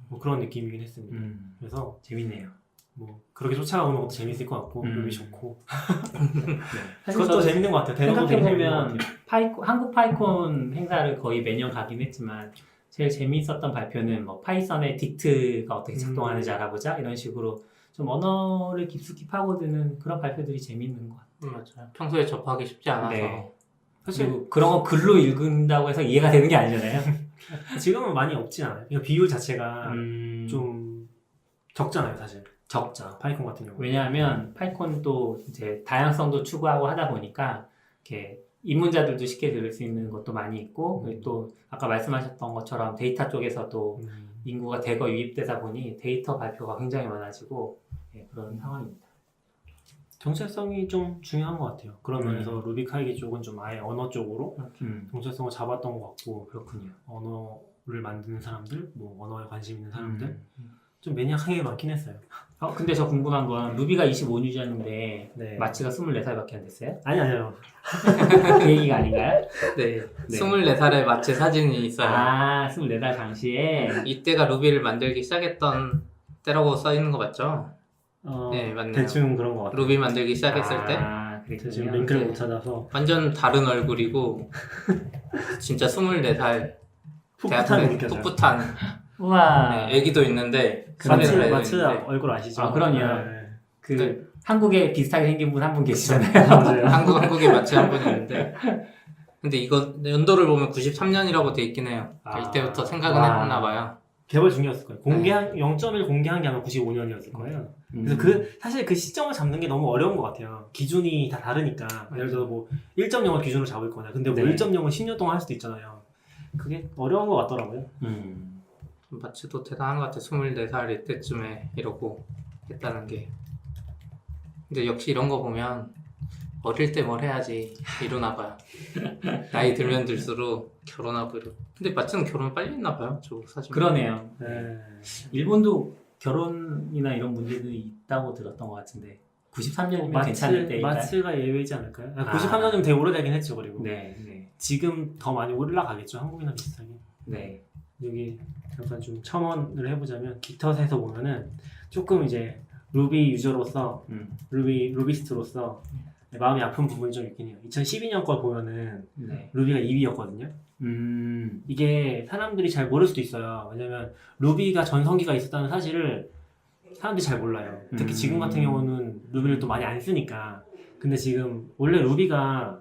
뭐 그런 느낌이긴 했습니다. 그래서 재밌네요. 뭐 그렇게 쫓아가는 것도 재밌을 것 같고 루비 좋고 사실 그것도 재밌는 것 같아요. 대놓고 되게 재밌는 것 생각해보면 같아요. 한국 파이콘 행사를 거의 매년 가긴 했지만 제일 재미있었던 발표는 뭐 파이썬의 딕트가 어떻게 작동하는지 알아보자 이런 식으로 좀 언어를 깊숙이 파고드는 그런 발표들이 재미있는 것 같아요. 맞아요. 평소에 접하기 쉽지 않아서. 네. 사실 그리고 그런 거 글로 읽는다고 해서 이해가 되는 게 아니잖아요. 지금은 많이 없진 않아요. 그러니까 비율 자체가 좀 좀 적잖아요, 사실. 적죠. 파이콘 같은 경우. 왜냐하면 파이콘도 이제 다양성도 추구하고 하다 보니까 이렇게 입문자들도 쉽게 들을 수 있는 것도 많이 있고 그리고 또 아까 말씀하셨던 것처럼 데이터 쪽에서도 인구가 대거 유입되다 보니 데이터 발표가 굉장히 많아지고 그런 상황입니다. 정체성이 좀 중요한 것 같아요. 그런 면에서 루비 카이기 쪽은 좀 아예 언어 쪽으로 정체성을 잡았던 것 같고 그렇군요. 언어를 만드는 사람들, 뭐 언어에 관심 있는 사람들 좀 매니악하게 많긴 했어요. 근데 저 궁금한 건 루비가 25유저인데 네. 마치가 24살밖에 안 됐어요? 아니요. 그 얘기가 아닌가요? 네. 네. 24살에 마치 사진이 있어요. 아, 24살 당시에 이때가 루비를 만들기 시작했던 때라고 써 있는 거 맞죠? 네, 맞네요. 대충 그런 것 같아요. 루비 만들기 시작했을 때 지금 그랬군요. 링크를 네. 못 찾아서 완전 다른 얼굴이고 진짜 24살 풋풋함이 느껴져요. 풋풋한 우와. 네, 애기도 있는데 마츠 24 마츠 있는데 얼굴 아시죠? 아, 그럼요. 네. 그 네. 한국에 비슷하게 생긴 분 한 분 계시잖아요. 맞아요. 한국에 마치 한 분이 있는데 근데 이거 연도를 보면 93년이라고 돼 있긴 해요. 그러니까 이때부터 생각은 와. 했나 봐요. 개발 중이었을 거예요. 0.1 공개한 게 아마 95년이었을 거예요. 그래서 사실 그 시점을 잡는 게 너무 어려운 것 같아요. 기준이 다 다르니까. 예를 들어 뭐 1.0을 기준으로 잡을 거냐. 근데 뭐 네. 1.0을 10년 동안 할 수도 있잖아요. 그게 어려운 것 같더라고요. 마치도 대단한 것 같아. 24살 이때쯤에 이러고 했다는 게. 근데 역시 이런 거 보면 어릴 때 뭘 해야지 이러나 봐요. 나이 들면 들수록 결혼하고 이러. 근데 마치는 결혼 빨리 했나 봐요. 저 사진. 그러네요. 네. 일본도 결혼이나 이런 문제들이 있다고 들었던 것 같은데 93년이면 괜찮을 때일까요? 마츠가 예외이지 않을까요? 아. 93년이면 되게 오래되긴 했죠. 그리고 네. 지금 더 많이 올라가겠죠. 한국이나 비슷하게. 네. 여기 잠깐 좀 첨언을 해보자면 깃헙에서 보면은 조금 이제 루비 유저로서 루비스트로서 마음이 아픈 부분이 좀 있긴 해요. 2012년 걸 보면은 네. 루비가 2위였거든요. 이게 사람들이 잘 모를 수도 있어요. 왜냐면 루비가 전성기가 있었다는 사실을 사람들이 잘 몰라요. 특히 지금 같은 경우는 루비를 또 많이 안 쓰니까. 근데 지금 원래 루비가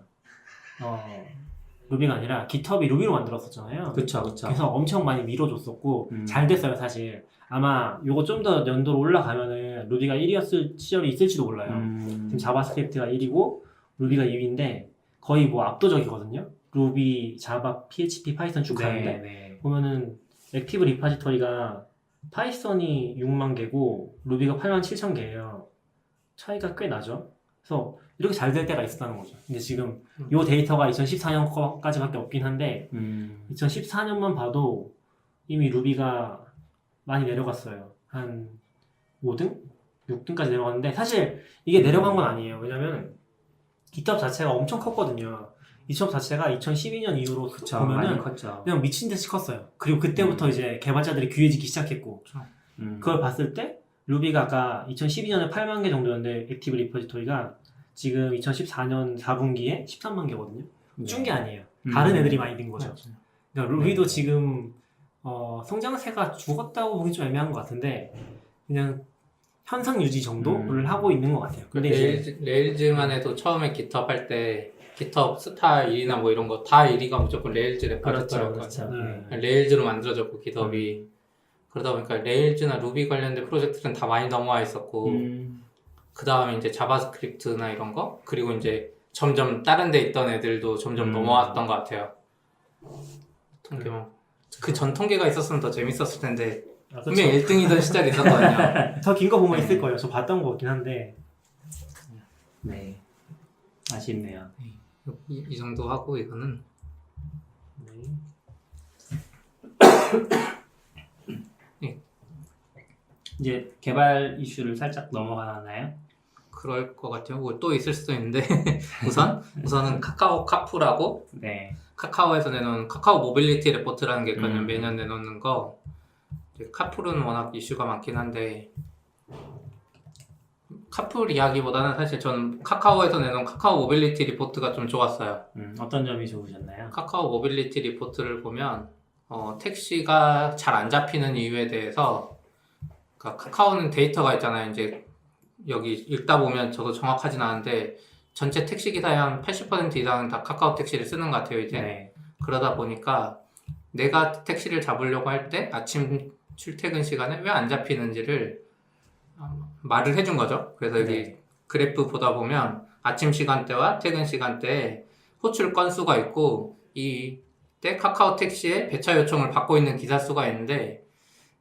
아니라 깃헙이 루비로 만들었었잖아요. 그쵸. 그래서 엄청 많이 밀어줬었고 음. 잘 됐어요 사실. 아마 요거 좀 더 연도로 올라가면은 루비가 1위였을 시절이 있을지도 몰라요. 지금 자바스크립트가 1위고 루비가 2위인데 거의 뭐 압도적이거든요. 루비, 자바, PHP, 파이썬 쭉 가는데 네. 보면은 액티브 리파지터리가 파이썬이 6만 개고 루비가 8만 7천 개예요. 차이가 꽤 나죠. 그래서 이렇게 잘 될 때가 있었다는 거죠. 근데 지금 요 데이터가 2014년까지밖에 없긴 한데 2014년만 봐도 이미 루비가 많이 내려갔어요. 한 5등? 6등까지 내려갔는데 사실 이게 내려간 건 아니에요. 왜냐면 깃헙 자체가 엄청 컸거든요. 깃헙 자체가 2012년 이후로 그쵸. 보면은 많이 컸죠. 그냥 미친 듯이 컸어요. 그리고 그때부터 이제 개발자들이 귀해지기 시작했고 그걸 봤을 때 루비가 아까 2012년에 8만 개 정도였는데 액티브 리포지토리가 지금 2014년 4분기에 13만 개거든요. 준 게 아니에요. 다른 애들이 많이 된 거죠. 그러니까 루비도 지금 성장세가 죽었다고 보기 좀 애매한 것 같은데 그냥 현상 유지 정도를 하고 있는 것 같아요. 근데 이제 레일즈만 해도 처음에 깃헙 할 때 깃헙 스타 1위나 뭐 이런 거 다 1위가 무조건 레일즈 레파지터였거든요. 그렇죠. 레일즈로 만들어졌고 깃헙이 그러다 보니까 레일즈나 루비 관련된 프로젝트는 다 많이 넘어와 있었고 그 다음에 이제 자바스크립트나 이런 거 그리고 이제 점점 다른 데 있던 애들도 점점 넘어왔던 것 같아요. 통계만 그 전 통계가 있었으면 더 재밌었을 텐데 아, 분명 1등이던 시절이 있었거든요. 더 긴 거 보면 네. 있을 거예요. 저 봤던 거 같긴 한데. 네. 아쉽네요. 이 정도 하고 이거는 네. 이제 개발 이슈를 살짝 넘어가나요? 그럴 것 같아요. 뭐 또 있을 수도 있는데 우선은 카카오 카풀하고 네. 카카오에서 내놓은 카카오 모빌리티 레포트라는 게 있거든요. 음. 매년 내놓는 거. 이제 카풀은 워낙 이슈가 많긴 한데 카풀 이야기보다는 사실 저는 카카오에서 내놓은 카카오 모빌리티 리포트가 좀 좋았어요. 어떤 점이 좋으셨나요? 카카오 모빌리티 리포트를 보면 택시가 잘 안 잡히는 이유에 대해서 그러니까 카카오는 데이터가 있잖아요. 이제 여기 읽다 보면 저도 정확하진 않은데 전체 택시 기사의 한 80% 이상은 다 카카오 택시를 쓰는 것 같아요. 이제 네. 그러다 보니까 내가 택시를 잡으려고 할 때 아침 출퇴근 시간에 왜 안 잡히는지를 말을 해준 거죠. 그래서 여기 네. 그래프 보다 보면 아침 시간대와 퇴근 시간대에 호출 건수가 있고 이때 카카오 택시에 배차 요청을 받고 있는 기사 수가 있는데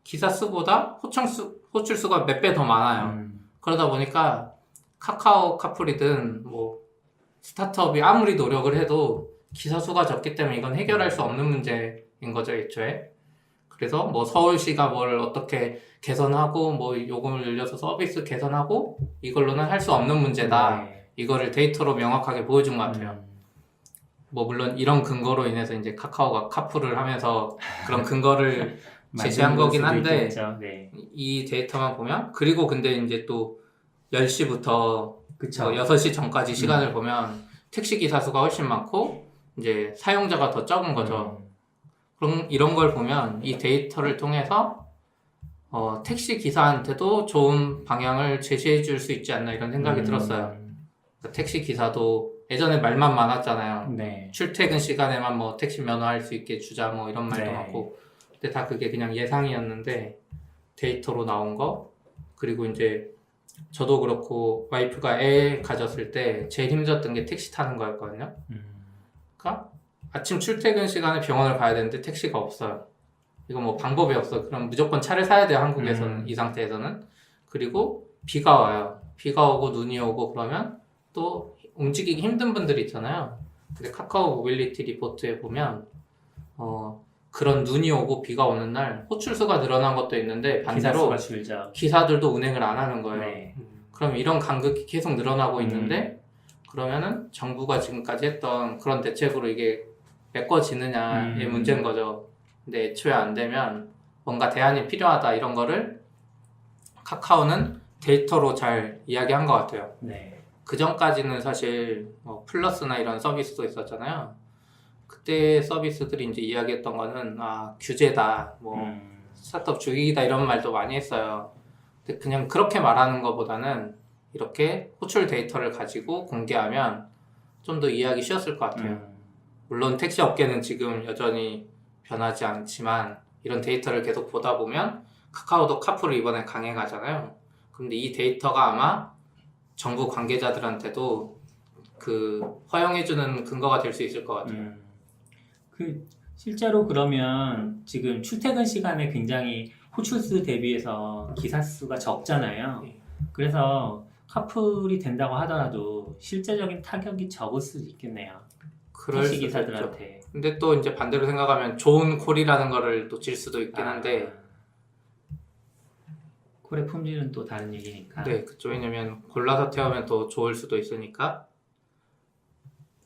기사 수보다 호출 수가 몇 배 더 많아요. 그러다 보니까 카카오 카풀이든 뭐 스타트업이 아무리 노력을 해도 기사 수가 적기 때문에 이건 해결할 수 없는 문제인 거죠, 애초에. 그래서 뭐 서울시가 뭘 어떻게 개선하고 뭐 요금을 늘려서 서비스 개선하고 이걸로는 할 수 없는 문제다. 네. 이거를 데이터로 명확하게 보여준 것 같아요. 뭐 물론 이런 근거로 인해서 이제 카카오가 카풀을 하면서 그런 근거를 제시한 거긴 한데 네. 이 데이터만 보면 그리고 근데 이제 또 10시부터 그쵸. 6시 전까지 시간을 보면 택시 기사 수가 훨씬 많고 이제 사용자가 더 적은 거죠. 그럼 이런 걸 보면 이 데이터를 통해서 택시 기사한테도 좋은 방향을 제시해 줄 수 있지 않나 이런 생각이 들었어요. 그러니까 택시 기사도 예전에 말만 많았잖아요. 네. 출퇴근 시간에만 뭐 택시 면허할 수 있게 주자 뭐 이런 말도 네. 많고 근데 다 그게 그냥 예상이었는데 데이터로 나온 거 그리고 이제 저도 그렇고 와이프가 애 가졌을 때 제일 힘들었던 게 택시 타는 거였거든요. 그러니까 아침 출퇴근 시간에 병원을 가야 되는데 택시가 없어요. 이거 뭐 방법이 없어. 그럼 무조건 차를 사야 돼요. 한국에서는 이 상태에서는. 그리고 비가 와요. 비가 오고 눈이 오고 그러면 또 움직이기 힘든 분들이 있잖아요. 근데 카카오 모빌리티 리포트에 보면 그런 눈이 오고 비가 오는 날 호출수가 늘어난 것도 있는데 반대로 기사 수가 줄죠. 기사들도 운행을 안 하는 거예요. 네. 그럼 이런 간극이 계속 늘어나고 있는데 그러면은 정부가 지금까지 했던 그런 대책으로 이게 메꿔지느냐의 문제인 거죠. 근데 애초에 안 되면 뭔가 대안이 필요하다 이런 거를 카카오는 데이터로 잘 이야기한 것 같아요. 네. 그 전까지는 사실 뭐 플러스나 이런 서비스도 있었잖아요. 그때 서비스들이 이제 이야기했던 거는 규제다, 뭐 스타트업 죽이기다 이런 말도 많이 했어요. 근데 그냥 그렇게 말하는 것보다는 이렇게 호출 데이터를 가지고 공개하면 좀 더 이해하기 쉬웠을 것 같아요. 물론 택시 업계는 지금 여전히 변하지 않지만 이런 데이터를 계속 보다 보면 카카오도 카풀을 이번에 강행하잖아요. 근데 이 데이터가 아마 정부 관계자들한테도 그 허용해주는 근거가 될 수 있을 것 같아요. 그 실제로 그러면 지금 출퇴근 시간에 굉장히 호출수 대비해서 기사 수가 적잖아요. 네. 그래서 카풀이 된다고 하더라도 실제적인 타격이 적을 수도 있겠네요. 그럴 택시 수도 있죠. 기사들한테. 근데 또 이제 반대로 생각하면 좋은 콜이라는 거를 놓칠 수도 있긴 한데 콜의 품질은 또 다른 얘기니까. 네, 그쵸. 왜냐면 골라서 태우면 더 좋을 수도 있으니까.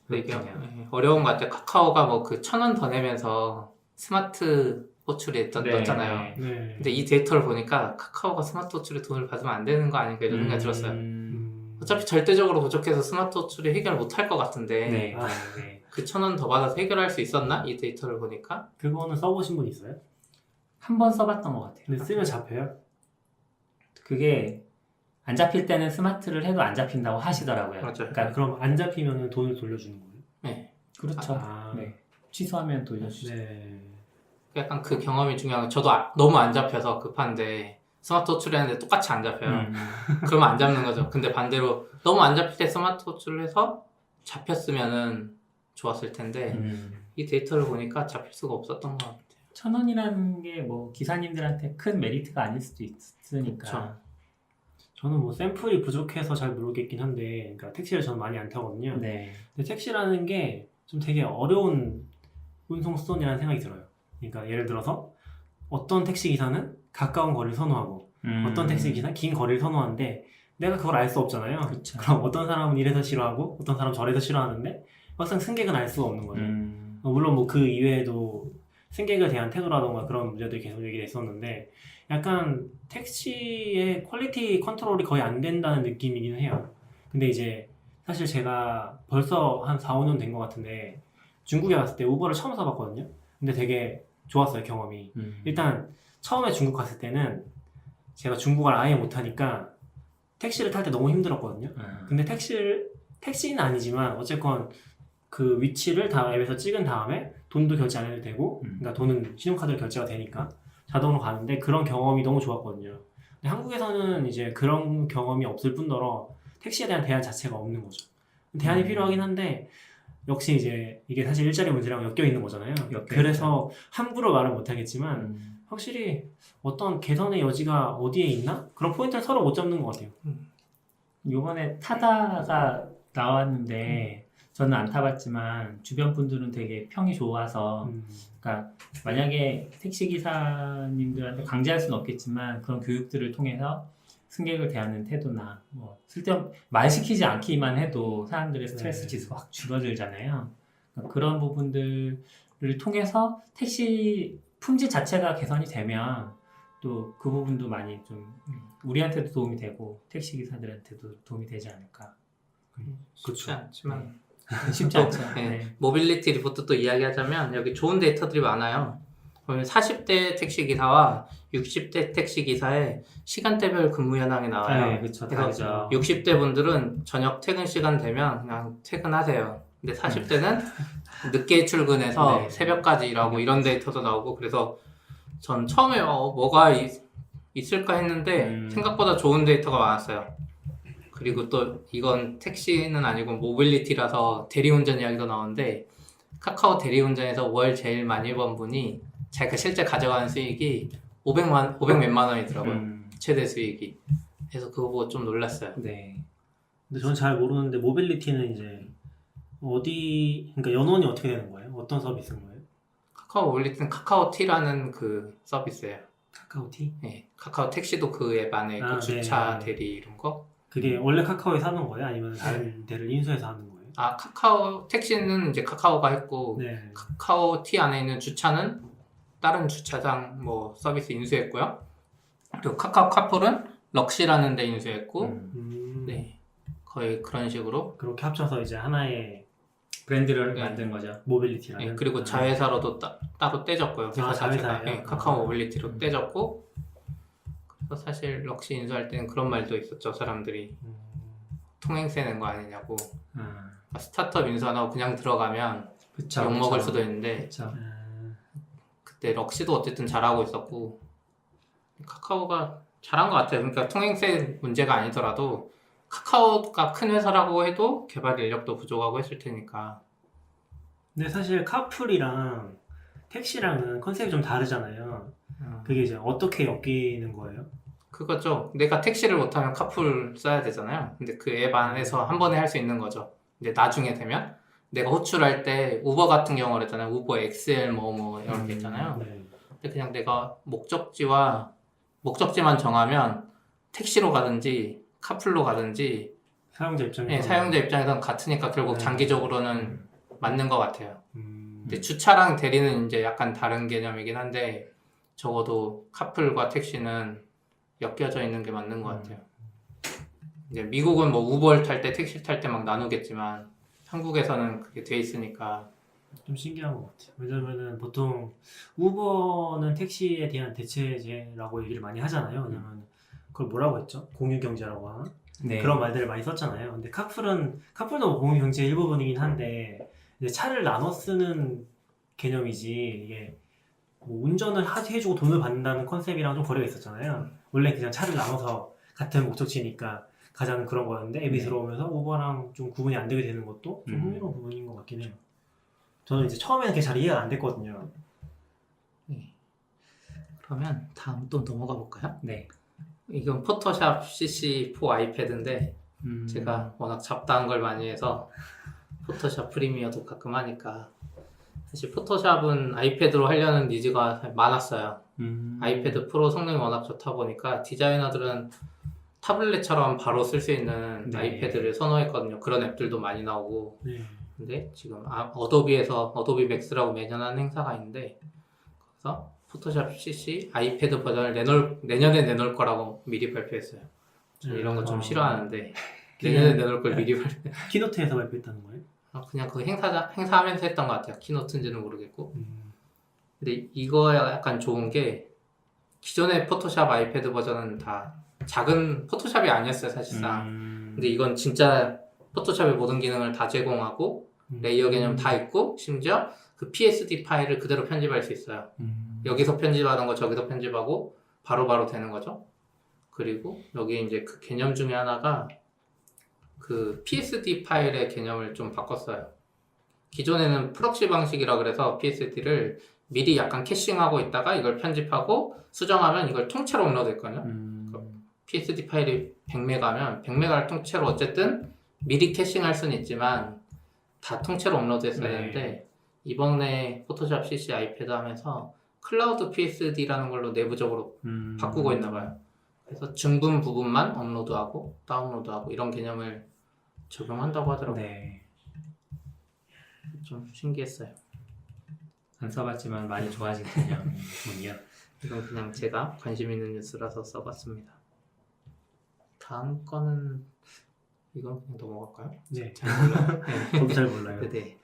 근데 이게 그렇군요. 어려운 것 같아요. 카카오가 뭐 그 1,000원 더 내면서 스마트 호출에 넣었잖아요. 네. 근데 이 데이터를 보니까 카카오가 스마트 호출에 돈을 받으면 안 되는 거 아닌가 이런 생각이 들었어요. 어차피 절대적으로 부족해서 스마트 호출이 해결 못 할 것 같은데 네. 아. 네. 그 1,000원 더 받아서 해결할 수 있었나? 이 데이터를 보니까. 그거는 써보신 분 있어요? 한 번 써봤던 것 같아요. 근데 쓰면 잡혀요? 그게 안 잡힐 때는 스마트를 해도 안 잡힌다고 하시더라고요. 맞아요. 그러니까 그럼 안 잡히면 돈을 돌려주는 거예요? 네. 그렇죠. 아. 네. 취소하면 돌려주죠. 네. 약간 그 경험이 중요한 거 저도 너무 안 잡혀서 급한데 스마트 호출했는데 똑같이 안 잡혀요. 그러면 안 잡는 거죠. 근데 반대로 너무 안 잡힐 때 스마트 호출을 해서 잡혔으면은 좋았을 텐데 이 데이터를 보니까 잡힐 수가 없었던 것 같아요. 1,000원이라는 게 뭐 기사님들한테 큰 메리트가 아닐 수도 있으니까. 그쵸. 저는 뭐 샘플이 부족해서 잘 모르겠긴 한데, 그러니까 택시를 저는 많이 안 타거든요. 네. 근데 택시라는 게 좀 되게 어려운 운송 수단이라는 생각이 들어요. 그러니까 예를 들어서 어떤 택시 기사는 가까운 거리를 선호하고 어떤 택시 기사는 긴 거리를 선호하는데 내가 그걸 알 수 없잖아요. 그쵸. 그럼 어떤 사람은 이래서 싫어하고 어떤 사람은 저래서 싫어하는데 막상 승객은 알 수가 없는 거예요. 물론 뭐 그 이외에도 승객에 대한 태도라던가 그런 문제들이 계속 얘기가 있었는데 약간 택시의 퀄리티 컨트롤이 거의 안 된다는 느낌이긴 해요. 근데 이제 사실 제가 벌써 한 4, 5년 된 것 같은데 중국에 갔을 때 우버를 처음 써봤거든요. 근데 되게 좋았어요, 경험이. 일단 처음에 중국 갔을 때는 제가 중국어를 아예 못하니까 택시를 탈 때 너무 힘들었거든요. 근데 택시는 아니지만 어쨌건 그 위치를 다 앱에서 찍은 다음에 돈도 결제 안 해도 되고 그러니까 돈은 신용카드로 결제가 되니까 자동으로 가는데 그런 경험이 너무 좋았거든요. 근데 한국에서는 이제 그런 경험이 없을 뿐더러 택시에 대한 대안 자체가 없는 거죠. 대안이 필요하긴 한데 역시 이제 이게 사실 일자리 문제랑 엮여 있는 거잖아요. 그래서 함부로 말은 못하겠지만 확실히 어떤 개선의 여지가 어디에 있나? 그런 포인트를 서로 못 잡는 것 같아요. 요번에 타다가 나왔는데 저는 안 타봤지만 주변 분들은 되게 평이 좋아서 그러니까 만약에 택시 기사님들한테 강제할 수는 없겠지만 그런 교육들을 통해서 승객을 대하는 태도나 뭐 쓸데없 말 시키지 않기만 해도 사람들의 스트레스 지수가 확 줄어들잖아요. 그러니까 그런 부분들을 통해서 택시 품질 자체가 개선이 되면 또 그 부분도 많이 좀 우리한테도 도움이 되고 택시 기사들한테도 도움이 되지 않을까. 쉽지 않지만 쉽지 않죠. 네. 네. 모빌리티 리포트 또 이야기하자면 여기 좋은 데이터들이 많아요. 그러면 40대 택시 기사와 60대 택시 기사의 시간대별 근무 현황이 나와요. 네, 그렇죠. 그래서 다르죠. 60대 분들은 저녁 퇴근 시간 되면 그냥 퇴근하세요. 근데 40대는 늦게 출근해서 네. 새벽까지 일하고 이런 데이터도 나오고 그래서 전 처음에 뭐가 있을까 했는데 생각보다 좋은 데이터가 많았어요. 그리고 또 이건 택시는 아니고 모빌리티라서 대리운전 이야기도 나오는데 카카오 대리운전에서 월 제일 많이 번 분이 자기가 실제 가져가는 수익이 500 몇만 원이더라고요. 최대 수익이. 그래서 그거 보고 좀 놀랐어요. 네. 근데 저는 잘 모르는데 모빌리티는 이제 그러니까 연원이 어떻게 되는 거예요? 어떤 서비스인 거예요? 카카오 모빌리티는 카카오티라는 그 서비스예요. 카카오티? 네, 카카오 택시도 그 앱 안에 그 주차 대리 이런 거. 그게 원래 카카오에 사는 거예요? 아니면 다른 데를 인수해서 하는 거예요? 아, 카카오 택시는 이제 카카오가 했고 네. 카카오티 안에 있는 주차는 다른 주차장 뭐 서비스 인수했고요. 그리고 카카오 카풀은 럭시라는 데 인수했고 네, 거의 그런 식으로 그렇게 합쳐서 이제 하나의 브랜드를 네. 만든 거죠. 모빌리티라는. 네, 그리고 자회사로도 따로 떼졌고요. 회사 자체가 자회사예요? 네, 카카오 모빌리티로 떼졌고 그래서 사실 럭시 인수할 때는 그런 말도 있었죠. 사람들이 통행세 낸 거 아니냐고. 스타트업 인수 안 하고 그냥 들어가면 그쵸, 욕먹을 그쵸. 수도 있는데 그쵸. 그때 럭시도 어쨌든 잘하고 있었고 카카오가 잘한 것 같아요. 그러니까 통행세 문제가 아니더라도 카카오가 큰 회사라고 해도 개발 인력도 부족하고 했을 테니까. 근데 사실 카풀이랑 택시랑은 컨셉이 좀 다르잖아요. 그게 이제 어떻게 엮이는 거예요? 그거죠. 내가 택시를 못하면 카풀 써야 되잖아요. 근데 그 앱 안에서 한 번에 할 수 있는 거죠. 이제 나중에 되면 내가 호출할 때 우버 같은 경우를 했잖아요. 우버 XL 뭐 이런 게 있잖아요. 네. 근데 그냥 내가 목적지만 정하면 택시로 가든지 카풀로 가든지 사용자 입장에서. 네, 사용자 입장에서는 같으니까 결국 네. 장기적으로는 맞는 것 같아요. 음. 근데 주차랑 대리는 이제 약간 다른 개념이긴 한데 적어도 카풀과 택시는 엮여져 있는 게 맞는 것 같아요. 이제 미국은 뭐 우버를 탈 때 택시 탈 때 막 나누겠지만 한국에서는 그게 돼 있으니까 좀 신기한 것 같아요. 왜냐면은 보통 우버는 택시에 대한 대체제라고 얘기를 많이 하잖아요. 왜냐면 그걸 뭐라고 했죠? 공유경제라고 하나? 네. 그런 말들을 많이 썼잖아요. 근데 카풀도 공유경제의 일부분이긴 한데 이제 차를 나눠 쓰는 개념이지 이게 뭐 운전을 해주고 돈을 받는다는 컨셉이랑 좀 거리가 있었잖아요. 원래 그냥 차를 나눠서 같은 목적지니까 가자는 그런 거였는데 앱이 들어오면서 우버랑 좀 구분이 안 되게 되는 것도 좀 흥미로운 부분인 것 같긴 해요. 저는 이제 처음에는 그게 잘 이해가 안 됐거든요. 그러면 다음 또 넘어가 볼까요? 네. 이건 포토샵 CC4 아이패드인데 음, 제가 워낙 잡다한 걸 많이 해서 포토샵 프리미어도 가끔 하니까 사실 포토샵은 아이패드로 하려는 니즈가 많았어요. 아이패드 프로 성능이 워낙 좋다 보니까 디자이너들은 타블렛처럼 바로 쓸 수 있는 네. 아이패드를 선호했거든요. 그런 앱들도 많이 나오고. 네. 근데 지금 어도비에서 어도비 맥스라고 매년 하는 행사가 있는데 그래서 포토샵 CC 아이패드 버전을 내년에 내놓을 거라고 미리 발표했어요. 저는 이런 거 좀 싫어하는데 내년에 내놓을 걸 미리 발표. 키노트에서 발표했다는 거예요? 그냥 그 행사하면서 했던 것 같아요. 키노트인지는 모르겠고. 근데 이거 약간 좋은 게 기존의 포토샵 아이패드 버전은 다 작은 포토샵이 아니었어요, 사실상. 근데 이건 진짜 포토샵의 모든 기능을 다 제공하고 레이어 개념 다 있고 심지어 그 PSD 파일을 그대로 편집할 수 있어요. 여기서 편집하는 거 저기서 편집하고 바로바로 되는 거죠. 그리고 여기 이제 그 개념 중에 하나가 그 PSD 파일의 개념을 좀 바꿨어요. 기존에는 프록시 방식이라 그래서 PSD를 미리 약간 캐싱하고 있다가 이걸 편집하고 수정하면 이걸 통째로 업로드했거든요. PSD 파일이 100메가면 100메가를 통째로 어쨌든 미리 캐싱할 수는 있지만 다 통째로 업로드했어야 되는데 이번에 포토샵 CC 아이패드 하면서 클라우드 PSD라는 걸로 내부적으로 바꾸고 있나 봐요. 그래서 중분 부분만 업로드하고 다운로드하고 이런 개념을 적용한다고 하더라고요. 네. 좀 신기했어요. 안 써봤지만 많이 좋아지군요. 이건 그냥 제가 관심 있는 뉴스라서 써봤습니다. 다음 거는 이건 그냥 넘어갈까요? 네, 잘 몰라요. 저도 잘 몰라요. 네.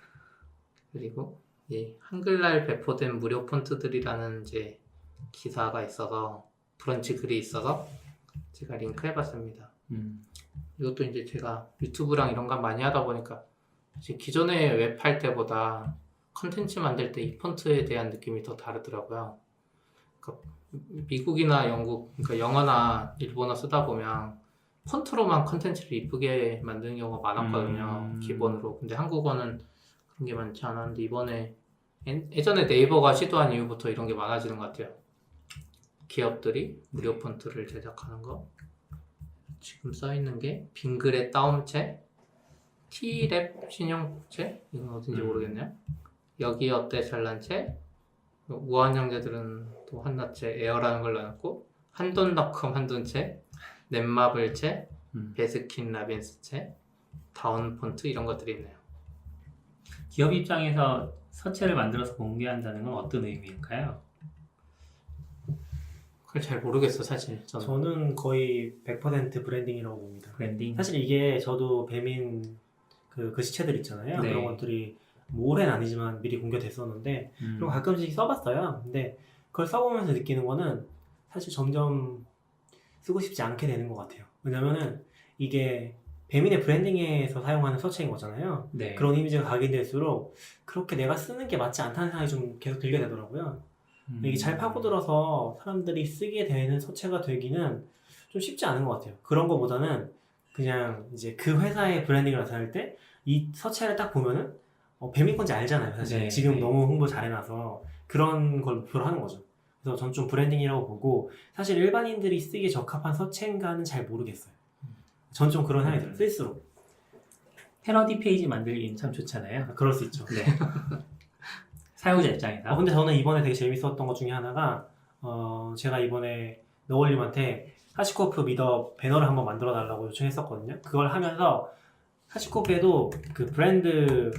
그리고 한글날 배포된 무료 폰트들이라는 이제 기사가 있어서 브런치 글이 있어서 제가 링크 해봤습니다. 이것도 이제 제가 유튜브랑 이런 거 많이 하다 보니까 기존에 웹 할 때보다 컨텐츠 만들 때 이 폰트에 대한 느낌이 더 다르더라고요. 그러니까 미국이나 영국, 그러니까 영어나 일본어 쓰다 보면 폰트로만 컨텐츠를 이쁘게 만드는 경우가 많았거든요. 기본으로. 근데 한국어는 그런 게 많지 않았는데 이번에 예전에 네이버가 시도한 이후부터 이런 게 많아지는 것 같아요. 기업들이 무료 폰트를 제작하는 거. 지금 써있는 게 빙그레 따옴체, T랩 신형체, 이건 어딘지 모르겠네요. 여기 어때 잘난체, 우한 형제들은 또 한나체, 에어라는 걸 나눴고 한돈닷컴 한돈체, 넷마블체, 베스킨 라빈스체, 다운 폰트 이런 것들이 있네요. 기업 입장에서 서체를 만들어서 공개한다는 건 어떤 의미일까요? 그걸 잘 모르겠어 사실. 저는 거의 100% 브랜딩이라고 봅니다. 브랜딩? 사실 이게 저도 배민 그 시체들 있잖아요. 네. 그런 것들이 뭐 올해는 아니지만 미리 공개됐었는데 그리고 가끔씩 써봤어요. 근데 그걸 써보면서 느끼는 거는 사실 점점 쓰고 싶지 않게 되는 것 같아요. 왜냐면은 이게 배민의 브랜딩에서 사용하는 서체인 거잖아요. 네. 그런 이미지가 각인될수록 그렇게 내가 쓰는 게 맞지 않다는 생각이 좀 계속 들게 되더라고요. 이게 잘 파고들어서 사람들이 쓰게 되는 서체가 되기는 좀 쉽지 않은 것 같아요. 그런 거보다는 그냥 이제 그 회사의 브랜딩을 나타낼 때 이 서체를 딱 보면은 배민 건지 알잖아요. 사실 네, 지금 네. 너무 홍보 잘 해놔서 그런 걸 목표로 하는 거죠. 그래서 전 좀 브랜딩이라고 보고 사실 일반인들이 쓰기에 적합한 서체인가는 잘 모르겠어요. 전 좀 그런 생각이 들어요. 쓸수록. 패러디 페이지 만들기는 참 좋잖아요. 그럴 수 있죠. 네. 사용자 입장에서. 근데 저는 이번에 되게 재밌었던 것 중에 하나가 제가 이번에 너울님한테 하시코프 미더 배너를 한번 만들어 달라고 요청했었거든요. 그걸 하면서 하시코프에도 그 브랜드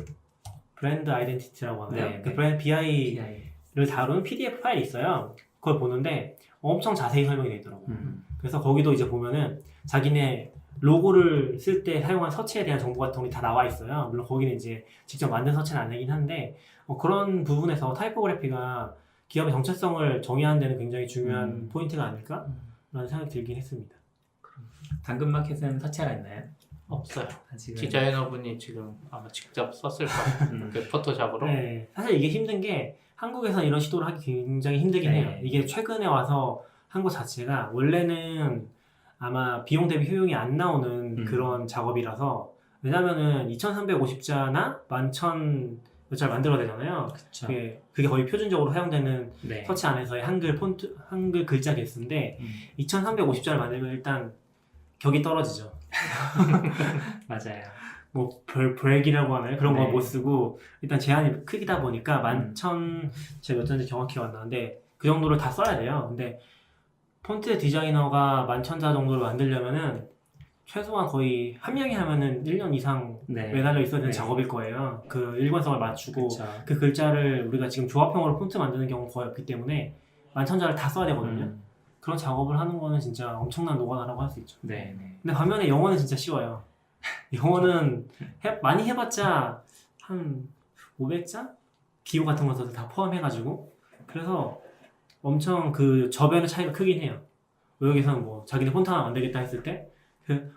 아이덴티티라고 하나요? 네, 그 네. 브랜드 BI를 다룬 PDF 파일이 있어요. 그걸 보는데 엄청 자세히 설명이 되어 있더라고요. 그래서 거기도 이제 보면은 자기네 로고를 쓸 때 사용한 서체에 대한 정보 같은 게 다 나와 있어요. 물론 거기는 이제 직접 만든 서체는 아니긴 한데 그런 부분에서 타이포그래피가 기업의 정체성을 정의하는 데는 굉장히 중요한 포인트가 아닐까? 라는 생각이 들긴 했습니다. 당근마켓은 서체가 있나요? 없어요. 아직은. 디자이너분이 지금 아마 직접 썼을 거예요. 그 포토샵으로. 네, 사실 이게 힘든 게 한국에서 이런 시도를 하기 굉장히 힘들긴 네. 해요. 이게 최근에 와서 한 것 자체가 원래는 아마 비용 대비 효용이 안 나오는 그런 작업이라서 왜냐면은 2350자나 몇 잘 만들어야 되잖아요. 그쵸. 그게 거의 표준적으로 사용되는 네. 서치 안에서의 한글 폰트, 한글 글자 개수인데 2350자를 만들면 일단 격이 떨어지죠. 맞아요. 뭐 브렉이라고 하나요? 그런 네. 거 못 쓰고 일단 제한이 크기다 보니까 11,000 제가 몇 자인지 정확히 안 나는데 그 정도를 다 써야 돼요. 근데 폰트 디자이너가 11,000자 정도를 만들려면은 최소한 거의 한 명이 하면은 1년 이상 네. 매달려 있어야 되는 네. 작업일 거예요. 그 일관성을 맞추고 그쵸. 그 글자를 우리가 지금 조합형으로 폰트 만드는 경우가 거의 없기 때문에 11,000자를 다 써야 되거든요. 그런 작업을 하는 거는 진짜 엄청난 노가다라고 할 수 있죠. 네. 네. 근데 반면에 영어는 진짜 쉬워요. 영어는 많이 해봤자 한 500자? 기호 같은 것도 다 포함해가지고 그래서 엄청 그 저변의 차이가 크긴 해요. 여기서는 뭐 자기네 폰트 하나 만들겠다 했을 때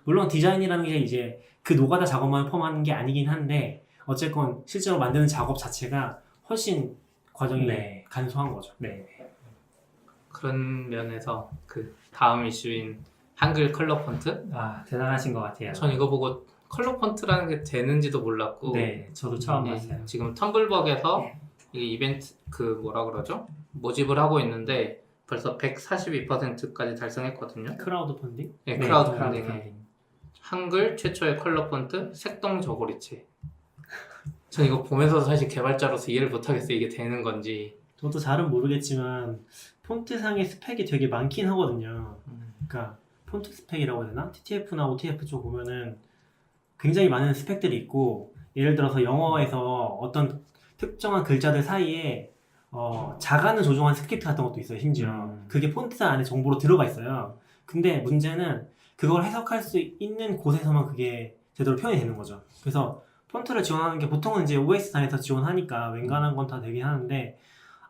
물론 디자인이라는 게 이제 그 노가다 작업만 포함하는 게 아니긴 한데 어쨌건 실제로 만드는 작업 자체가 훨씬 과정이 네. 간소한 거죠. 네. 그런 면에서 그 다음 이슈인 한글 컬러 폰트? 아, 대단하신 것 같아요. 전 이거 보고 컬러 폰트라는 게 되는지도 몰랐고 네, 저도 처음 네, 봤어요. 지금 텀블벅에서 이 이벤트 그 뭐라 그러죠? 모집을 하고 있는데 벌써 142%까지 달성했거든요. 크라우드 펀딩? 네, 네, 크라우드 크라우드 펀딩. 펀딩. 한글 최초의 컬러 폰트 색동 저고리체. 전 이거 보면서 사실 개발자로서 이해를 못하겠어요. 이게 되는 건지. 저도 잘은 모르겠지만 폰트상의 스펙이 되게 많긴 하거든요. 그러니까 폰트 스펙이라고 해야 되나? TTF나 OTF 쪽 보면은 굉장히 많은 스펙들이 있고 예를 들어서 영어에서 어떤 특정한 글자들 사이에 자간을 조정한 스크립트 같은 것도 있어요. 심지어 그게 폰트 안에 정보로 들어가 있어요. 근데 문제는 그걸 해석할 수 있는 곳에서만 그게 제대로 표현이 되는 거죠. 그래서 폰트를 지원하는 게 보통은 이제 OS단에서 지원하니까 웬간한 건 다 되긴 하는데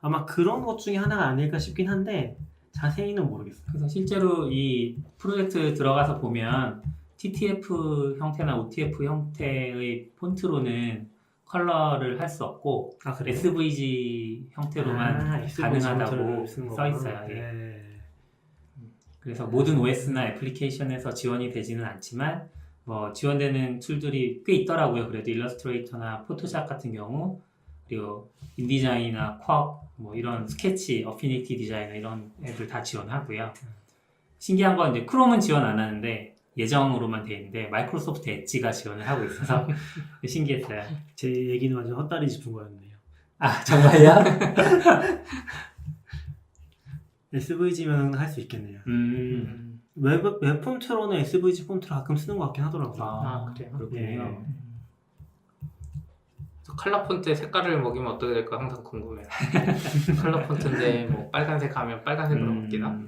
아마 그런 것 중에 하나가 아닐까 싶긴 한데 자세히는 모르겠어요. 그래서 실제로 이 프로젝트 들어가서 보면 TTF 형태나 OTF 형태의 폰트로는 컬러를 할 수 없고 아 그래요? SVG 형태로만 SVG 가능하다고 폰트를 쓰는 써 거구나. 있어요. 예. 네. 그래서 모든 OS나 애플리케이션에서 지원이 되지는 않지만 뭐 지원되는 툴들이 꽤 있더라고요. 그래도 일러스트레이터나 포토샵 같은 경우 그리고 인디자인이나 쿼 뭐 이런 스케치, 어피니티 디자이너 이런 애들 다 지원하고요. 신기한 건 이제 크롬은 지원 안 하는데 예정으로만 돼 있는데 마이크로소프트 엣지가 지원을 하고 있어서 신기했어요. 제 얘기는 완전 헛다리 짚은 거였네요. 아 정말요? SVG면 할 수 있겠네요. 웹 폰트로는 SVG 폰트를 가끔 쓰는 것 같긴 하더라고요. 아, 그래요? 그렇군요. 예. 컬러 폰트의 색깔을 먹이면 어떻게 될까 항상 궁금해요. 컬러 폰트인데 뭐 빨간색 하면 빨간색으로 바뀌나?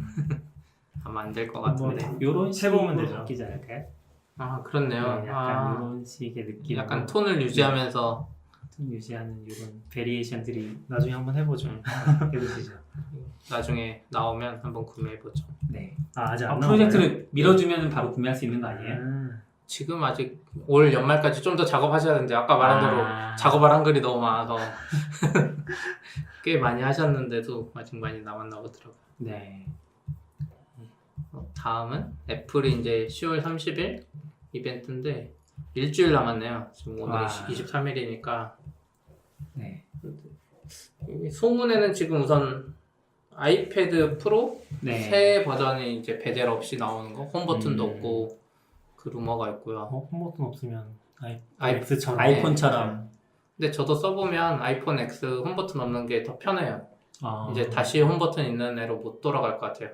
아마 안 될 것 같은데. 요런 해보면 식으로 되죠. 바뀌지 않을까요? 아 그렇네요. 네, 약간 아, 요런 식의 느낌. 약간 톤을 유지하면서 유지하는 요런 베리에이션들이 나중에 한번 해보죠. 해보시죠. 나중에 나오면 한번 구매해보죠. 네. 아직 안 나오나요? 프로젝트를 밀어주면 바로 구매할 수 있는 거 아니에요? 지금 아직 올 연말까지 좀 더 작업하셔야 되는데 아까 말한 대로 작업할 한글이 너무 많아서 꽤 많이 하셨는데도 아직 많이 남았나 보더라고요. 네. 다음은 애플이 이제 10월 30일 이벤트인데 일주일 남았네요. 지금 오늘이 와. 23일이니까 네. 소문에는 지금 우선 아이패드 프로 네. 새 버전이 이제 베젤 없이 나오는 거, 홈 버튼도 음. 없고 그 루머가 있고요. 홈버튼 없으면 아이- X처럼 아이폰처럼. 근데 저도 써보면 아이폰 X 홈 버튼 없는 게 더 편해요. 어. 이제 다시 홈 버튼 있는 애로 못 돌아갈 것 같아요.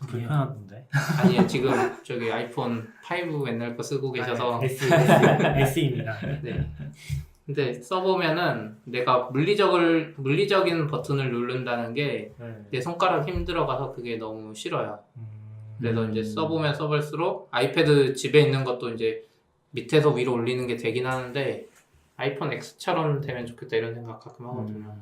불편하던데. 아니 지금 저기 아이폰 5 옛날 거 쓰고 계셔서 S입니다. 네. 근데 써보면은 내가 물리적인 버튼을 누른다는 게 내 손가락 힘들어가서 그게 너무 싫어요. 그래서 이제 써보면 써볼수록 아이패드 집에 있는 것도 이제 밑에서 위로 올리는 게 되긴 하는데 아이폰 X처럼 되면 좋겠다 이런 생각 가끔 하거든요.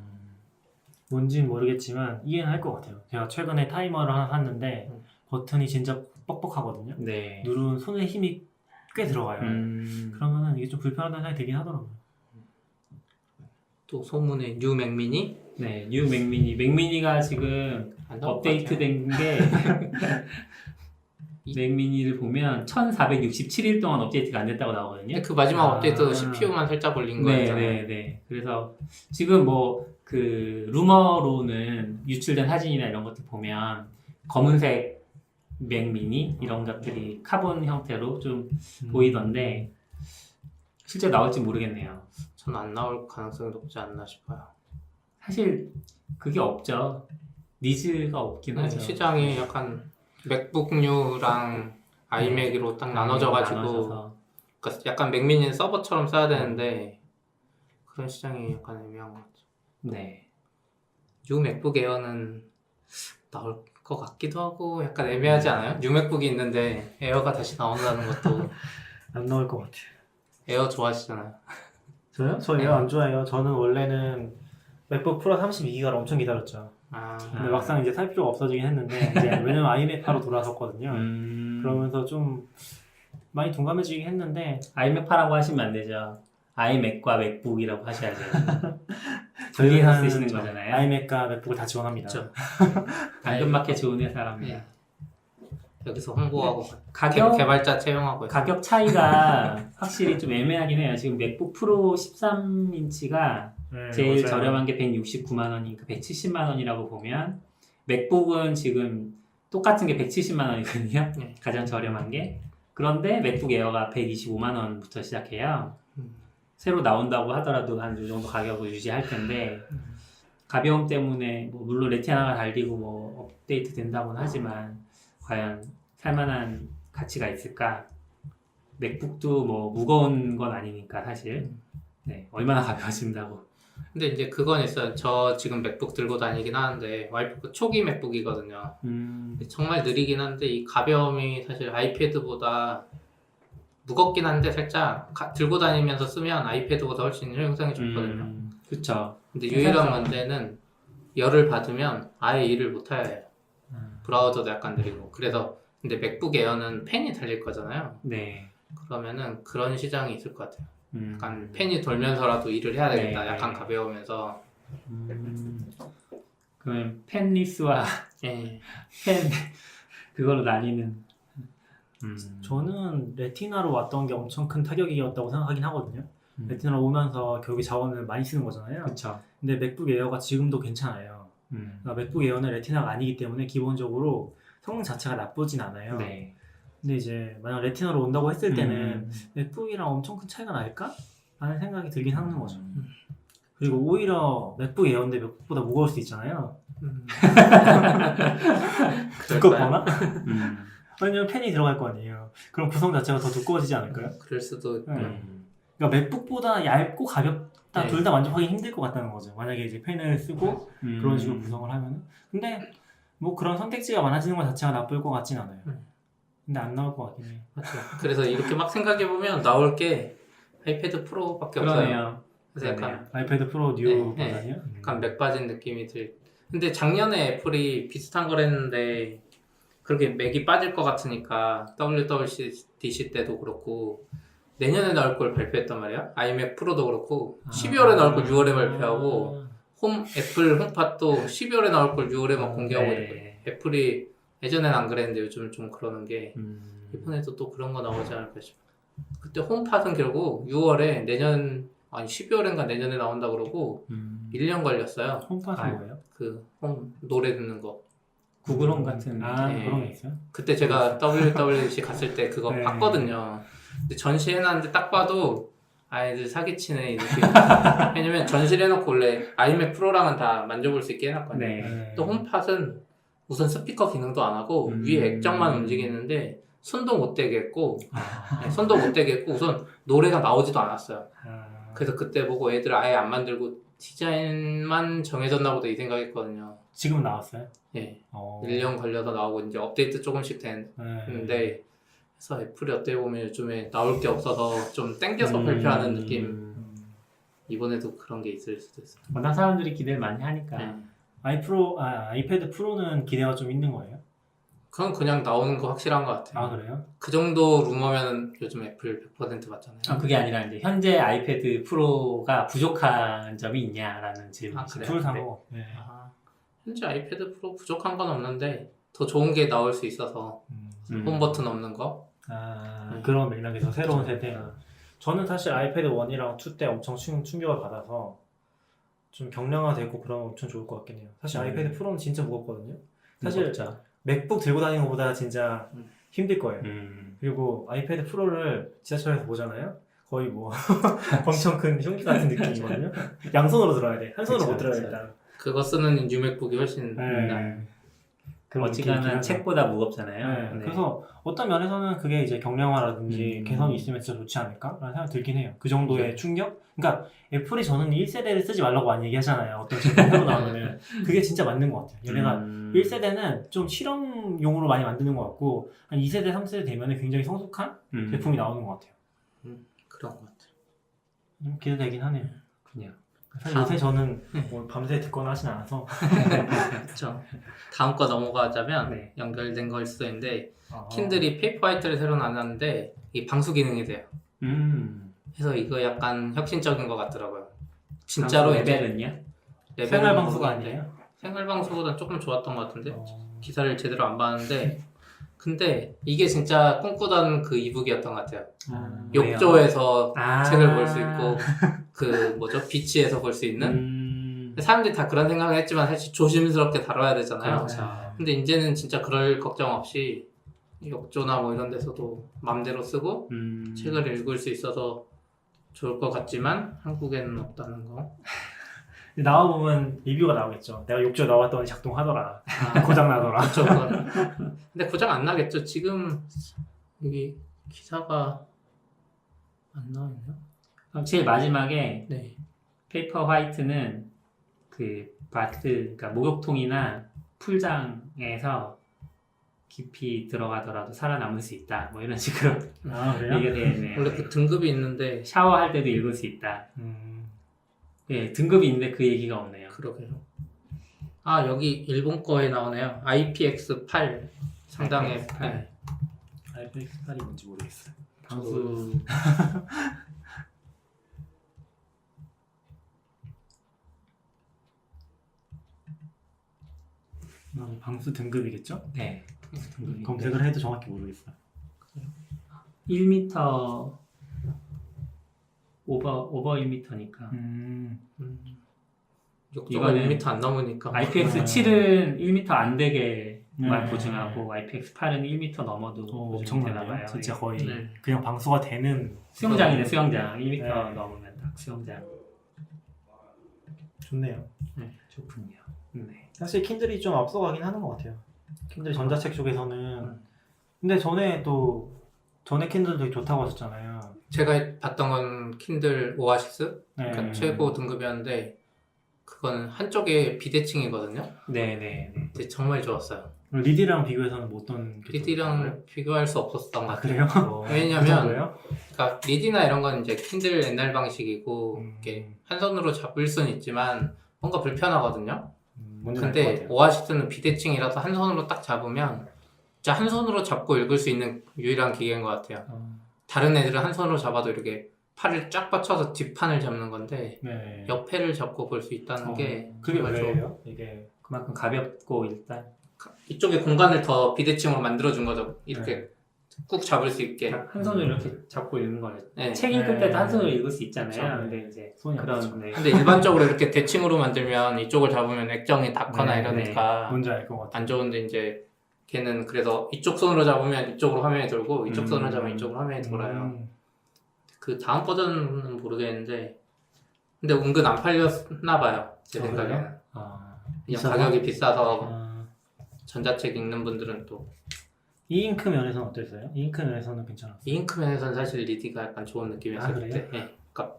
뭔지는 모르겠지만 이해는 할 것 같아요. 제가 최근에 타이머를 하나 샀는데 버튼이 진짜 뻑뻑하거든요. 네. 누른 손에 힘이 꽤 들어가요. 그러면은 이게 좀 불편하다는 생각이 들긴 하더라고요. 또 소문에 뉴 맥미니 네. 뉴 맥미니. 맥미니가 지금 안 나올 것 같아요. 업데이트된 게 맥 미니를 보면 1467일 동안 업데이트가 안 됐다고 나오거든요. 그 마지막 아. 업데이트도 CPU만 살짝 올린 네, 거잖아요. 네, 네. 그래서 지금 뭐 그 루머로는 유출된 사진이나 이런 것들 보면 검은색 맥 미니 이런 것들이 카본 형태로 좀 보이던데 실제 나올지 모르겠네요. 저는 안 나올 가능성이 높지 않나 싶어요. 사실 그게 없죠. 니즈가 없긴 하죠. 시장이 약간 맥북류랑 아이맥으로 딱 나눠져가지고 나눠져서. 그러니까 약간 맥미니는 서버처럼 써야 되는데 그런 시장이 약간 애매한 것 같아요. 네. 뉴 맥북 에어는 나올 것 같기도 하고 약간 애매하지 않아요? 뉴 맥북이 있는데 에어가 다시 나온다는 것도 안 나올 것 같아요. 에어 좋아하시잖아요. 저요? 저 에어 안 좋아해요. 저는 원래는 맥북 프로 32기가를 엄청 기다렸죠. 아, 근데 막상 이제 살 필요가 없어지긴 했는데 이제 왜냐면 아이맥파로 돌아섰거든요. 그러면서 좀 많이 둔감해지긴 했는데 아이맥파라고 하시면 안 되죠. 아이맥과 맥북이라고 하셔야죠. 저희 분리해서 회사는 쓰시는 거잖아요. 아이맥과 맥북을 다 지원합니다. 그렇죠. 당근마켓 좋은 회사랍니다. 네. 여기서 홍보하고 가격 개발자 채용하고 있어요. 가격 차이가 확실히 좀 애매하긴 해요. 지금 맥북 프로 13인치가 네, 제일 맞아요. 저렴한 게 169만 원이니까 170만 원이라고 보면 맥북은 지금 똑같은 게 170만 원이거든요. 네. 가장 저렴한 게. 그런데 맥북 에어가 125만 원부터 시작해요. 새로 나온다고 하더라도 한 이 정도 가격을 유지할 텐데 가벼움 때문에 뭐 물론 레티나가 달리고 뭐 업데이트 된다고는 하지만 과연 살만한 가치가 있을까? 맥북도 뭐 무거운 건 아니니까 사실 네, 얼마나 가벼워진다고. 근데 이제 그건 있어요. 저 지금 맥북 들고 다니긴 하는데 와이프가 초기 맥북이거든요. 근데 정말 느리긴 한데 이 가벼움이 사실 아이패드보다 무겁긴 한데 살짝 들고 다니면서 쓰면 아이패드보다 훨씬 형상이 좋거든요. 그렇죠. 근데 유일한 문제는 열을 받으면 아예 일을 못해야 해요. 브라우저도 약간 느리고. 그래서 근데 맥북 에어는 팬이 달릴 거잖아요. 네. 그러면은 그런 시장이 있을 것 같아요. 음. 약간 팬이 돌면서라도 일을 해야 되겠다. 네, 약간 네. 가벼우면서. 그러면 펜리스와 예. 펜 그걸로 나뉘는. 저는 레티나로 왔던 게 엄청 큰 타격이었다고 생각하긴 하거든요. 레티나로 오면서 결국에 자원을 많이 쓰는 거잖아요. 그렇죠. 근데 맥북 에어가 지금도 괜찮아요. 그러니까 맥북 에어는 레티나가 아니기 때문에 기본적으로 성능 자체가 나쁘진 않아요. 네. 근데 이제 만약 레티나로 온다고 했을 때는 맥북이랑 엄청 큰 차이가 날까? 라는 생각이 들긴 하는 거죠. 그리고 오히려 맥북 에어인데 맥북보다 무거울 수 있잖아요. 두껍거나? 왜냐면 펜이 들어갈 거 아니에요. 그럼 구성 자체가 더 두꺼워지지 않을까요? 그럴 수도. 네. 그러니까 맥북보다 얇고 가볍다 네. 둘 다 만족하기 힘들 것 같다는 거죠. 만약에 이제 펜을 쓰고 그런 식으로 구성을 하면은. 근데 뭐 그런 선택지가 많아지는 것 자체가 나쁠 것 같진 않아요. 근데 안 나올 것 같긴 해요. 맞죠. 그래서 이렇게 막 생각해보면 나올 게 아이패드 프로밖에 없어요. 그러네요. 그래서 약간, 아이패드 프로 뉴 네, 버전이요? 약간 맥 빠진 느낌이 들. 근데 작년에 애플이 비슷한 걸 했는데 그렇게 맥이 빠질 것 같으니까 WWDC 때도 그렇고 내년에 나올 걸 발표했단 말이야. 아이맥 프로도 그렇고 12월에 나올 걸 6월에 발표하고 애플 홈팟도 12월에 나올 걸 6월에 막 공개하고 네. 있고요. 애플이 예전엔 안 그랬는데 요즘 좀 그러는 게 이번에도 또 그런 거 나오지 않을까 싶어. 그때 홈팟은 결국 6월에 내년 아니 12월인가 내년에 나온다 그러고 1년 걸렸어요. 홈팟은 뭐예요? 그 홈 노래 듣는 거. 구글 홈 같은. 네. 그런 게 있어요? 그때 제가 WWDC 갔을 때 그거 네. 봤거든요. 근데 전시해놨는데 딱 봐도 아이들 사기치네 이 느낌. 왜냐면 전시를 해놓고 원래 아이맥 프로랑은 다 만져볼 수 있게 해놨거든요. 네. 또 홈팟은 우선 스피커 기능도 안 하고 위에 액정만 움직이는데 손도 못 대게 했고 네, 손도 못 대게 했고 우선 노래가 나오지도 않았어요. 그래서 그때 보고 애들 아예 안 만들고 디자인만 정해졌나 보다 이 생각했거든요. 지금 나왔어요? 예. 어. 1년 걸려서 나오고 이제 업데이트 조금씩 됐는데 그래서 애플이 어떻게 보면 요즘에 나올 게 없어서 좀 땡겨서 발표하는 느낌. 이번에도 그런 게 있을 수도 있어요. 워낙 사람들이 기대를 많이 하니까. 네. 아이패드 프로는 기대가 좀 있는 거예요? 그건 그냥 나오는 거 확실한 것 같아요. 아 그래요? 그 정도 루머면 요즘 애플 100% 맞잖아요. 그게 아니라 이제 현재 아이패드 프로가 부족한 점이 있냐라는 질문이 아, 그래요? 둘 다고. 네. 현재 아이패드 프로 부족한 건 없는데 더 좋은 게 나올 수 있어서 홈 버튼 없는 거. 그런 맥락에서 새로운 세대. 저는 사실 아이패드 1이랑 2 때 엄청 충격을 받아서 좀 경량화되고 그러면 엄청 좋을 것 같긴 해요. 사실 아이패드 프로는 진짜 무겁거든요. 사실 무겁죠. 맥북 들고 다니는 것보다 진짜 힘들 거예요. 음. 그리고 아이패드 프로를 지하철에서 보잖아요. 거의 뭐 엄청 큰 흉기 같은 느낌이거든요. 양손으로 들어야 돼. 한 손으로 못 그쵸, 들어야 그쵸. 일단. 그거 쓰는 뉴맥북이 훨씬 나아요. 그런 느낌이긴 어지간한 하죠. 책보다 무겁잖아요. 네. 네. 그래서 어떤 면에서는 그게 이제 경량화라든지 개선이 있으면 진짜 좋지 않을까라는 생각이 들긴 해요. 그 정도의 충격? 그러니까 애플이 저는 1세대를 쓰지 말라고 많이 얘기하잖아요. 어떤 제품 새로 나오면은 그게 진짜 맞는 것 같아요. 얘네가 1세대는 좀 실험용으로 많이 만드는 것 같고 한 2세대, 3세대 되면은 굉장히 성숙한 제품이 나오는 것 같아요. 그런 것 같아요. 기대되긴 하네요. 그냥 사실 요새 저는 뭐 밤새 듣거나 하진 않아서 그렇죠. 다음 거 넘어가자면 네. 연결된 걸 수도 있는데 킨들이 페이퍼화이트를 새로 나눴는데 이 방수 기능이 돼요. 그래서 이거 약간 혁신적인 것 같더라고요. 진짜로 방수 이제 레벨은요? 생활 방수가 아니에요? 생활 방수보다 조금 좋았던 것 같은데 기사를 제대로 안 봤는데 근데 이게 진짜 꿈꾸던 그 이북이었던 것 같아요. 욕조에서 책을 볼 수 있고 그 뭐죠 비치에서 볼 수 있는 사람들이 다 그런 생각을 했지만 사실 조심스럽게 다뤄야 되잖아요. 그렇죠. 근데 이제는 진짜 그럴 걱정 없이 욕조나 뭐 이런 데서도 맘대로 쓰고 책을 읽을 수 있어서 좋을 것 같지만 한국에는 없다는 거. 나와보면 리뷰가 나오겠죠. 내가 욕조에 나왔더니 작동하더라. 고장나더라. 그렇죠. 근데 고장 안 나겠죠. 지금 여기 기사가 안 나와있나요? 그럼 제일 마지막에 네. 페이퍼 화이트는 그 바트, 그러니까 목욕통이나 풀장에서 깊이 들어가더라도 살아남을 수 있다. 뭐 이런 식으로 그래요? 얘기가 되네요. 원래 그 등급이 있는데 샤워할 때도 읽을 수 있다. 네, 등급이 있는데 그 얘기가 없네요. 그러게요. 아 여기 일본 거에 나오네요. IPX8 상당의 IPX8. IPX8이 뭔지 모르겠어요. 방수 방수 등급이겠죠? 네. 검색을 해도 정확히 모르겠어요. 1m 오버 1m니까 욕조가 이거는 1m 안 넘으니까 IPX7은 1m 안 되게만 네. 보증하고 IPX8은 1m 넘어도 보증되나 엄청나네요. 봐요. 진짜 거의 네. 그냥 방수가 되는 수영장이네 수영장 1m 네. 넘으면 딱 수영장. 좋네요. 네, 좋군요. 네. 사실 킨들이 좀 앞서가긴 하는 것 같아요. 킨들 전자책 쪽에서는 근데 전에 킨들도 되게 좋다고 하셨잖아요. 제가 봤던 건 킨들 오아시스 네. 그러니까 최고 등급이었는데 그거는 한쪽에 비대칭이거든요. 네네. 근데 정말 좋았어요. 리디랑 비교해서는 뭐 어떤 게 리디랑 비교할 수 없었던 것 같아요. 그래요? 그 왜냐면 정도예요? 그러니까 리디나 이런 건 이제 킨들 옛날 방식이고 이렇게 한 손으로 잡을 수는 있지만 뭔가 불편하거든요. 뭔지 알 것 근데 같아요. 오아시스는 비대칭이라서 한 손으로 딱 잡으면 진짜 한 손으로 잡고 읽을 수 있는 유일한 기계인 것 같아요. 다른 애들은 한 손으로 잡아도 이렇게 팔을 쫙 받쳐서 뒷판을 잡는 건데 네. 옆에를 잡고 볼 수 있다는 게 그게 정말 좋아요. 왜예요? 이게 그만큼 가볍고 일단 이쪽에 공간을 더 비대칭으로 만들어준 거죠. 이렇게 꾹 잡을 수 있게. 한 손으로 이렇게 잡고 읽는 거예요. 네. 책 읽을 때도 한 손으로 읽을 수 있잖아요. 그쵸. 근데 이제 손이 안 그런 네. 근데 일반적으로 이렇게 대칭으로 만들면 이쪽을 잡으면 액정이 닿거나 네, 이러니까 뭔지 알 것 같아요. 안 좋은데 이제 걔는 그래서 이쪽 손으로 잡으면 이쪽으로 화면이 돌고 이쪽 손으로 잡으면 이쪽으로 화면이 돌아요. 그 다음 버전은 모르겠는데 근데 은근 안 팔렸나 봐요. 제 생각에. 그래요? 그냥 비싸서? 가격이 비싸서 아, 전자책 읽는 분들은 또 이잉크 면에서는 어땠어요? 이잉크 면에서는 괜찮았어요. 이잉크맨에서는 사실 리디가 약간 좋은 느낌이었을 그래요? 때. 네. 그러니까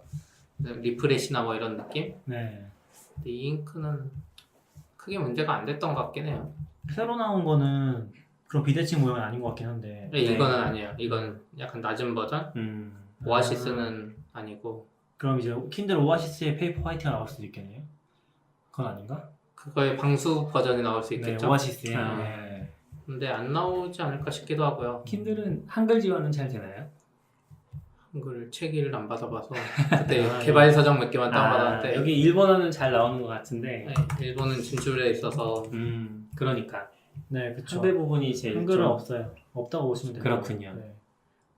리프레시나 뭐 이런 느낌? 네. 근데 이잉크는 크게 문제가 안 됐던 것 같긴 해요. 새로 나온 거는 그런 비대칭 모양은 아닌 것 같긴 한데. 네, 이거는 아니에요. 이건 약간 낮은 버전? 오아시스는 아니고 그럼 이제 킨들 오아시스의 페이퍼 화이트가 나올 수도 있겠네요. 그건 아닌가? 그거의 방수 버전이 나올 수 있겠죠. 네, 오아시스의. 아. 네. 근데 안 나오지 않을까 싶기도 하고요. 킨들은 한글 지원은 잘 되나요? 한글 책을 안 받아봐서 그때 아, 개발 사정 몇 개만 다운받았는데 여기 일본어는 잘 나오는 것 같은데 네, 일본은 진출에 있어서 그러니까 네, 그쵸. 한글 부분이 제일 한글은 좀 없어요. 없다고 보시면 돼요. 그렇군요. 네.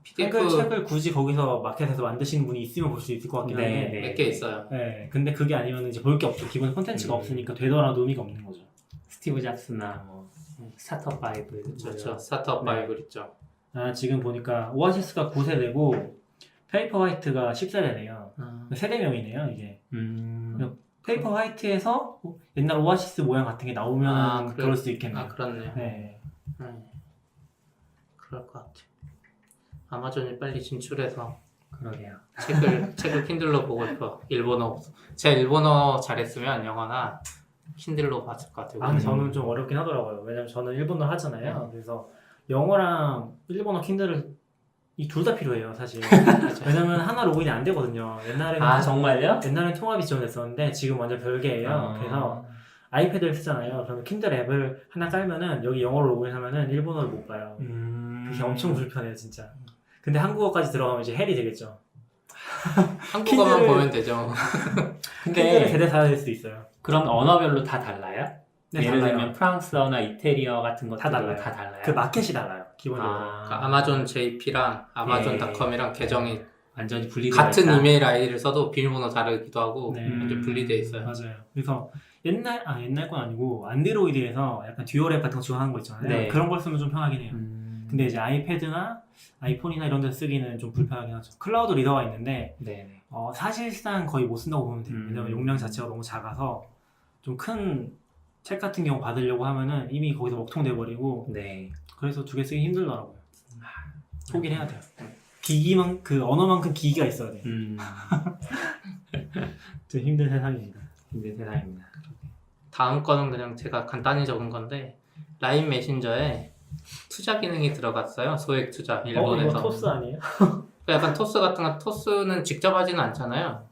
PDF 한글 책을 굳이 거기서 마켓에서 만드시는 분이 있으면 볼 수 있을 것 같긴 네, 한데 네. 몇 개 있어요. 네, 근데 그게 아니면 이제 볼 게 없죠. 기본 콘텐츠가 없으니까 되더라도 의미가 없는 거죠. 스티브 잡스나 뭐 스타트업 바이블 그렇죠. 스타트업 네. 바이블 있죠. 아, 지금 보니까 오아시스가 9세대고 페이퍼 화이트가 10세대네요. 세대명이네요, 이게. 페이퍼 화이트에서 옛날 오아시스 모양 같은 게 나오면 그럴 수 있겠네요. 아, 그렇네요. 네. 그럴 것 같아요. 아마존이 빨리 진출해서 그러게요. 책을 킨들로 보고 싶어. 일본어 없어. 제가 일본어 잘했으면 영어나 킨들로 봤을 것 같아요. 아, 근데 저는 좀 어렵긴 하더라고요. 왜냐면 저는 일본어 하잖아요. 그래서 영어랑 일본어 킨들을 이 둘 다 필요해요, 사실. 왜냐면 하나 로그인이 안 되거든요. 아 정말요? 옛날엔 통합이 지원됐었는데 지금 완전 별개예요. 그래서 아이패드를 쓰잖아요. 그러면 킨들 앱을 하나 깔면은 여기 영어로 로그인하면은 일본어를 못 봐요. 그게 엄청 불편해요, 진짜. 근데 한국어까지 들어가면 이제 헬이 되겠죠. 한국어만 보면 되죠. 킨들을 근데 세대 사야 될 수도 있어요. 그럼 언어별로 다 달라요? 네, 예를 달라요. 들면 프랑스어나 이태리어 같은 것도 다 달라요. 다 달라요? 그 마켓이 달라요, 기본적으로. 그러니까 아마존 JP랑 아마존.com이랑 계정이 완전히 분리되어 같은 있다. 이메일 아이디를 써도 비밀번호 다르기도 하고 네. 완전 분리되어 있어요. 맞아요. 그래서 옛날 건 아니고 안드로이드에서 약간 듀얼 앱 같은 거 지원하는 거 있잖아요. 네. 그런 걸 쓰면 좀 편하긴 해요. 근데 이제 아이패드나 아이폰이나 이런 데 쓰기는 좀 불편하긴 하죠. 클라우드 리더가 있는데 네. 사실상 거의 못 쓴다고 보면 돼요. 왜냐면 용량 자체가 너무 작아서 좀 큰 책 같은 경우 받으려고 하면은 이미 거기서 먹통돼 버리고 네. 그래서 두 개 쓰기 힘들더라고요. 포기를 해야 돼요. 기기만 그 언어만큼 기기가 있어야 돼요. 좀 힘든 세상입니다. 힘든 세상입니다. 다음 거는 그냥 제가 간단히 적은 건데 라인 메신저에 투자 기능이 들어갔어요. 소액 투자 일본에서. 이거 토스 아니에요? 약간 토스 같은 거 토스는 직접 하지는 않잖아요.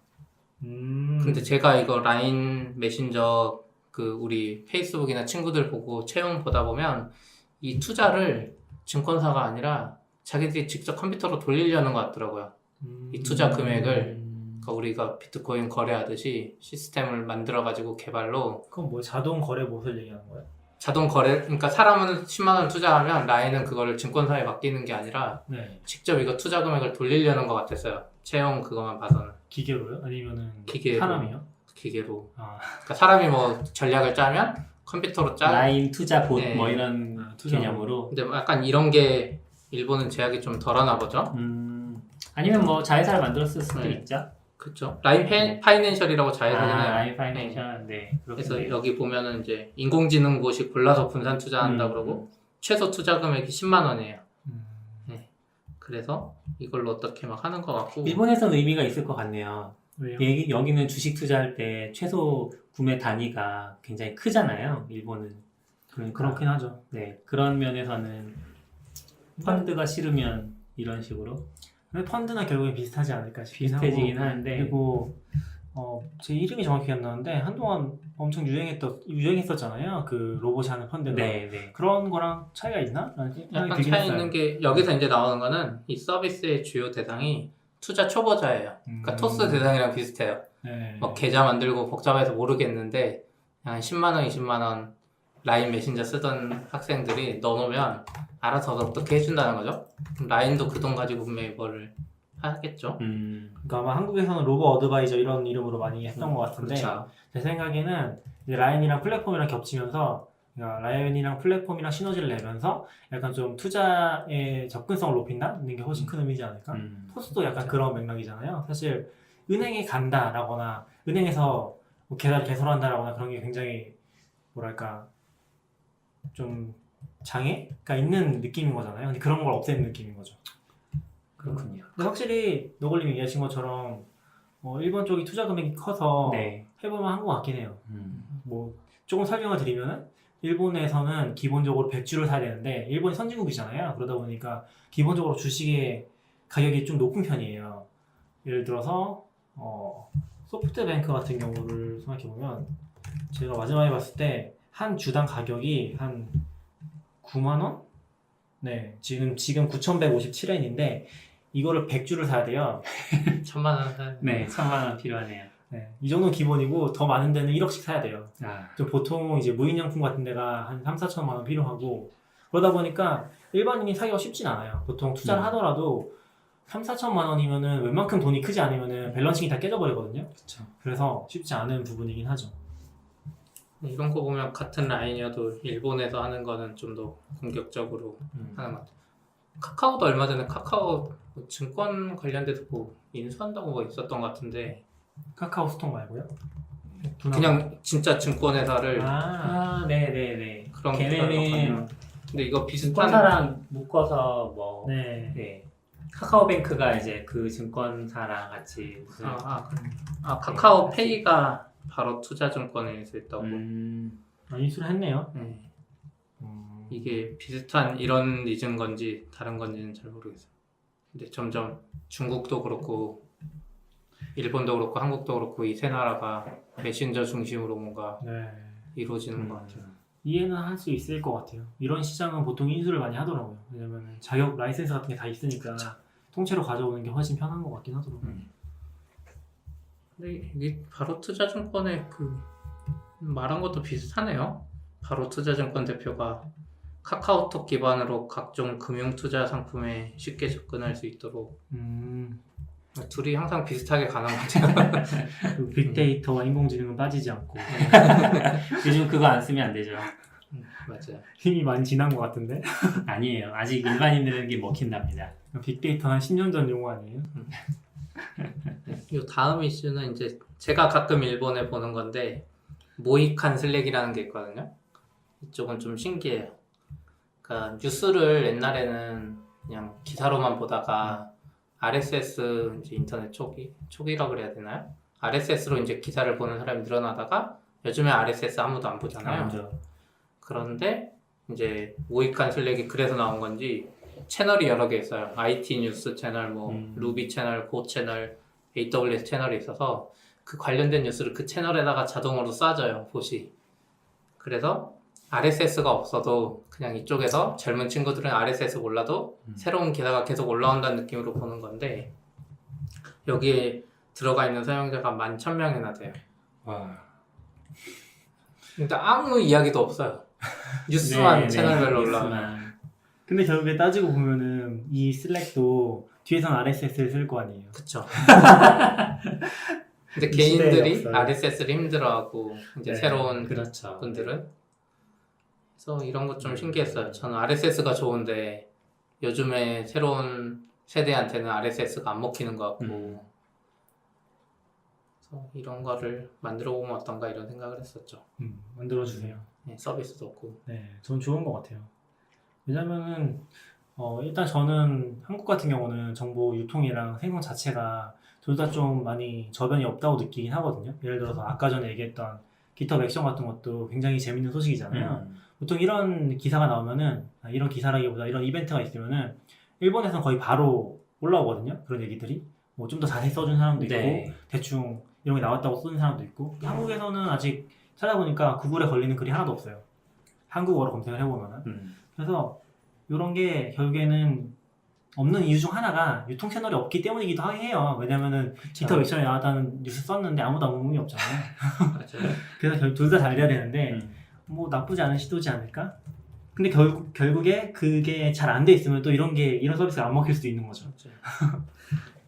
근데 제가 이거 라인 메신저 그 우리 페이스북이나 친구들 보고 채용 보다 보면 이 투자를 증권사가 아니라 자기들이 직접 컴퓨터로 돌리려는 것 같더라고요. 이 투자 금액을 그러니까 우리가 비트코인 거래하듯이 시스템을 만들어가지고 개발로 그건 뭐 자동 거래 못을 얘기하는 거예요? 자동 거래 그러니까 사람은 10만 원 투자하면 라인은 그거를 증권사에 맡기는 게 아니라 네. 직접 이거 투자 금액을 돌리려는 것 같았어요. 채용 그거만 봐서는 기계로요? 아니면은 기계로. 사람이요? 기계로. 아, 그러니까 사람이 뭐 전략을 짜면 컴퓨터로 짜. 라인 투자 봇 네. 뭐 이런 투자 개념으로. 근데 약간 이런 게 일본은 제약이 좀 덜하나 보죠. 아니면 뭐 자회사를 만들었을 수도 네. 있죠. 그렇죠. 라인 파이낸셜이라고 자회사긴 해요. 라인 파이낸셜. 네. 그래서 그렇군요. 여기 보면은 이제 인공지능고시 골라서 분산 투자한다 그러고 최소 투자 금액이 10만 원이에요. 네. 그래서 이걸로 어떻게 막 하는 것 같고. 일본에서는 의미가 있을 것 같네요. 왜요? 여기는 주식 투자할 때 최소 구매 단위가 굉장히 크잖아요. 일본은. 그러니까 그렇긴 하죠. 네, 그런 면에서는 펀드가 싫으면 이런 식으로 근데 펀드나 결국엔 비슷하지 않을까 싶긴 하고. 비슷해지긴 하는데 그리고 제 이름이 정확히 안 나는데 한동안 엄청 유행했었잖아요. 그 로봇이 하는 펀드가. 네, 네. 그런 거랑 차이가 있나? 라는 생각이 약간 들긴 차이 했어요. 있는 게 여기서 이제 나오는 거는 이 서비스의 주요 대상이 투자 초보자예요. 그러니까 토스 대상이랑 비슷해요. 네. 뭐 계좌 만들고 복잡해서 모르겠는데 한 10만 원, 20만 원 라인 메신저 쓰던 학생들이 넣어놓으면 알아서 어떻게 해준다는 거죠. 그럼 라인도 그 돈 가지고 분명히 뭐를 하겠죠. 그러니까 아마 한국에서는 로봇 어드바이저 이런 이름으로 많이 했던 것 같은데 그렇죠. 제 생각에는 이제 라인이랑 플랫폼이랑 겹치면서 그러니까 라인이랑 플랫폼이랑 시너지를 내면서 약간 좀 투자의 접근성을 높인다는 게 훨씬 큰 의미지 않을까? 토스도 약간 그런 맥락이잖아요. 사실 은행에 간다라거나 은행에서 뭐 계좌를 개설한다라거나 그런 게 굉장히 뭐랄까 좀 장애가 있는 느낌인 거잖아요. 근데 그런 걸 없애는 느낌인 거죠. 그렇군요. 근데 확실히 너굴님이 얘기하신 것처럼 일본 쪽이 투자 금액이 커서 네. 해보면 한 것 같긴 해요. 뭐 조금 설명을 드리면은 일본에서는 기본적으로 100주를 사야 되는데 일본이 선진국이잖아요. 그러다 보니까 기본적으로 주식의 가격이 좀 높은 편이에요. 예를 들어서 소프트뱅크 같은 경우를 생각해보면 제가 마지막에 봤을 때 한 주당 가격이 한 9만 원? 네, 지금 9,157엔인데 이거를 100주를 사야 돼요. 1,000만 원 사야 네, 1,000만 원 필요하네요. 네, 이 정도 기본이고 더 많은 데는 1억씩 사야 돼요. 아, 또 보통 이제 무인양품 같은 데가 한 3, 4천만 원 필요하고 그러다 보니까 일반인이 사기가 쉽진 않아요. 보통 투자를 하더라도 3, 4천만 원이면은 웬만큼 돈이 크지 않으면은 밸런싱이 다 깨져버리거든요. 그렇죠. 그래서 쉽지 않은 부분이긴 하죠. 이런 거 보면 같은 라인이어도 일본에서 하는 거는 좀 더 공격적으로 하는 것 같아요. 카카오도 얼마 전에 카카오 뭐 증권 관련돼서 뭐 인수한다고 뭐 있었던 것 같은데 카카오 스톡 말고요? 그냥 진짜 증권회사를 아, 네네네. 그런 걔네는 근데 이거 비슷한 증권사랑 묶어서 뭐 네. 네. 카카오뱅크가 이제 그 증권사랑 같이 무슨 카카오페이가 바로 투자증권에서 있다고. 인수를 했네요. 네. 이게 비슷한 이런 리즈인 건지 다른 건지는 잘 모르겠어요. 근데 점점 중국도 그렇고 일본도 그렇고 한국도 그렇고 이 세 나라가 메신저 중심으로 뭔가 네. 이루어지는 것 같아요. 이해는 할 수 있을 것 같아요. 이런 시장은 보통 인수를 많이 하더라고요. 왜냐면 자격 라이센스 같은 게 다 있으니까 통째로 가져오는 게 훨씬 편한 것 같긴 하더라고요. 근데 이게 바로 투자증권의 그 말한 것도 비슷하네요. 바로 투자증권 대표가 카카오톡 기반으로 각종 금융투자 상품에 쉽게 접근할 수 있도록 둘이 항상 비슷하게 가는 것 같아요. 그 빅데이터와 인공지능은 빠지지 않고 요즘 그거 안 쓰면 안 되죠. 맞아요. 힘이 많이 지난 것 같은데 아니에요. 아직 일반인들에게 먹힌답니다. 빅데이터 한 10년 전 용어 아니에요? 이 다음 이슈는 이제 제가 가끔 일본에 보는 건데 모이칸 슬랙이라는 게 있거든요. 이쪽은 좀 신기해요. 그러니까 뉴스를 옛날에는 그냥 기사로만 보다가 RSS 이제 인터넷 초기라 그래야 되나요? RSS로 이제 기사를 보는 사람이 늘어나다가 요즘에 RSS 아무도 안 보잖아요. 먼저 그런데 이제 모이칸 슬랙이 그래서 나온 건지 채널이 여러 개 있어요. IT 뉴스 채널, 뭐 루비 채널, 고 채널, AWS 채널이 있어서 그 관련된 뉴스를 그 채널에다가 자동으로 쏴줘요, 봇이. 그래서 RSS가 없어도 그냥 이쪽에서 젊은 친구들은 RSS 몰라도 새로운 기사가 계속 올라온다는 느낌으로 보는 건데 여기에 들어가 있는 사용자가 11,000명이나 돼요. 와. 근데 아무 이야기도 없어요. 뉴스만 채널별로 올라오면. 근데 결국에 따지고 보면은 이 슬랙도 뒤에선 RSS를 쓸 거 아니에요. 그쵸. 근데 이 시대의 개인들이 역사를. RSS를 힘들어하고 이제 네, 새로운 그렇죠. 분들은 그래서 이런 것 좀 신기했어요. 저는 RSS가 좋은데 요즘에 새로운 세대한테는 RSS가 안 먹히는 것 같고 그래서 이런 거를 만들어 보면 어떤가 이런 생각을 했었죠. 만들어주세요. 네, 서비스도 없고. 네, 전 좋은 것 같아요. 왜냐면은 일단 저는 한국 같은 경우는 정보 유통이랑 생성 자체가 둘 다 좀 많이 저변이 없다고 느끼긴 하거든요. 예를 들어서 아까 전에 얘기했던 GitHub 액션 같은 것도 굉장히 재밌는 소식이잖아요. 보통 이런 기사가 나오면은 이런 기사라기보다 이런 이벤트가 있으면은 일본에서는 거의 바로 올라오거든요. 그런 얘기들이 뭐 좀 더 자세히 써준 사람도 있고 네. 대충 이런 게 나왔다고 쓰는 사람도 있고 한국에서는 아직 찾아보니까 구글에 걸리는 글이 하나도 없어요. 한국어로 검색을 해보면은 그래서 이런 게 결국에는 없는 이유 중 하나가 유통 채널이 없기 때문이기도 해요. 왜냐면은 GitHub 액션에 나왔다는 뉴스 썼는데 아무도 아무 의미 없잖아요. 맞아요. 그래서 둘 다 잘 돼야 되는데 뭐 나쁘지 않은 시도지 않을까? 근데 결국에 그게 잘 안 돼 있으면 또 이런 서비스가 안 먹힐 수도 있는 거죠.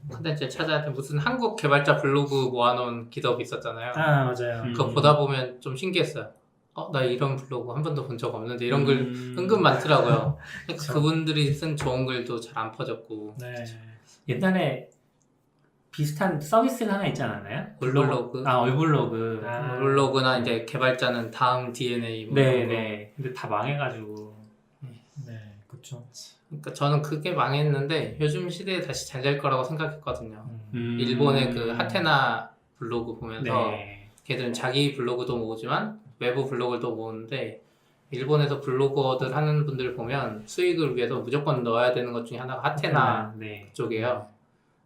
컨텐츠 찾아야 돼. 무슨 한국 개발자 블로그 모아놓은 기덥이 있었잖아요. 아 맞아요. 그거 보다 보면 좀 신기했어요. 나 이런 블로그 한 번도 본 적 없는데 이런 글 은근 많더라고요. 그러니까 그분들이 쓴 좋은 글도 잘 안 퍼졌고. 네. 옛날에 비슷한 서비스가 하나 있지 않았나요? 얼블로그. 얼블로그. 블로그나 이제 개발자는 다음 DNA. 뭐 이런 거. 네네. 근데 다 망해가지고. 네, 그렇죠. 그러니까 저는 그게 망했는데 요즘 시대에 다시 잘 될 거라고 생각했거든요. 일본의 그 하테나 블로그 보면서 네. 걔들은 자기 블로그도 모으지만 외부 블로그도 모으는데 일본에서 블로거들 하는 분들 보면 수익을 위해서 무조건 넣어야 되는 것 중에 하나가 하테나 네. 쪽이에요.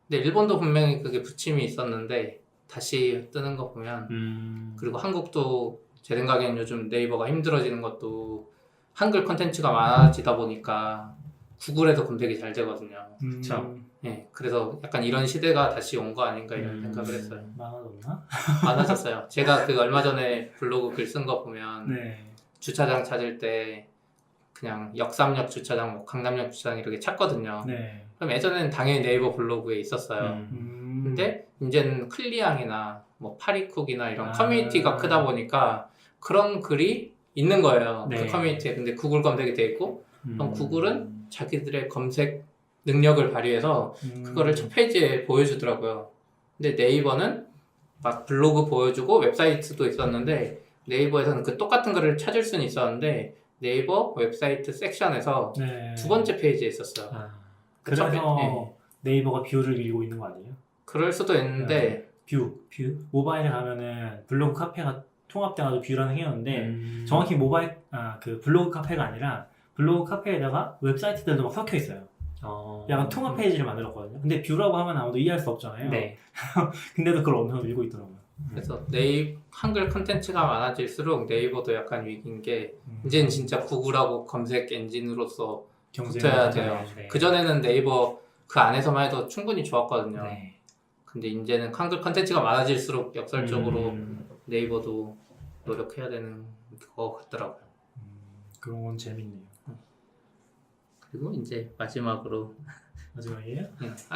근데 일본도 분명히 그게 부침이 있었는데 다시 뜨는 거 보면 그리고 한국도 제 생각에는 요즘 네이버가 힘들어지는 것도 한글 컨텐츠가 많아지다 보니까 구글에서 검색이 잘 되거든요. 그쵸. 예, 그래서 약간 이런 시대가 다시 온 거 아닌가 이런 생각을 했어요. 많아졌나? 많아졌어요. 제가 그 얼마 전에 블로그 글 쓴 거 보면 네. 주차장 찾을 때 그냥 역삼역 주차장, 뭐 강남역 주차장 이렇게 찾거든요. 네. 그럼 예전에는 당연히 네이버 블로그에 있었어요. 근데 이제는 클리앙이나 뭐 파리쿡이나 이런 커뮤니티가 크다 보니까 그런 글이 있는 거예요. 네. 그 커뮤니티에. 근데 구글 검색이 돼 있고 그럼 구글은 자기들의 검색 능력을 발휘해서 그거를 첫 페이지에 보여주더라고요. 근데 네이버는 막 블로그 보여주고 웹사이트도 있었는데 네이버에서는 그 똑같은 글을 찾을 수는 있었는데 네이버 웹사이트 섹션에서 네. 두 번째 페이지에 있었어요. 그래서 예. 네이버가 뷰를 밀고 있는 거 아니에요? 그럴 수도 있는데 뷰. 모바일에 가면은 블로그 카페가 통합돼가지고 뷰라는 해놨는데 정확히 모바일 그 블로그 카페가 아니라 블로그 카페에다가 웹사이트들도 막 섞여 있어요. 약간 통합 페이지를 만들었거든요. 근데 뷰라고 하면 아무도 이해할 수 없잖아요. 네. 근데도 그걸 엄청 밀고 있더라고요. 그래서 한글 콘텐츠가 많아질수록 네이버도 약간 위기인 게 이제는 진짜 구글하고 검색 엔진으로서 붙어야 돼요. 네. 그전에는 네이버 그 안에서만 해도 충분히 좋았거든요. 네. 근데 이제는 한글 콘텐츠가 많아질수록 역설적으로 네이버도 노력해야 되는 것 같더라고요. 그런 건 재밌네요. 그리고 이제 마지막으로 마지막이에요?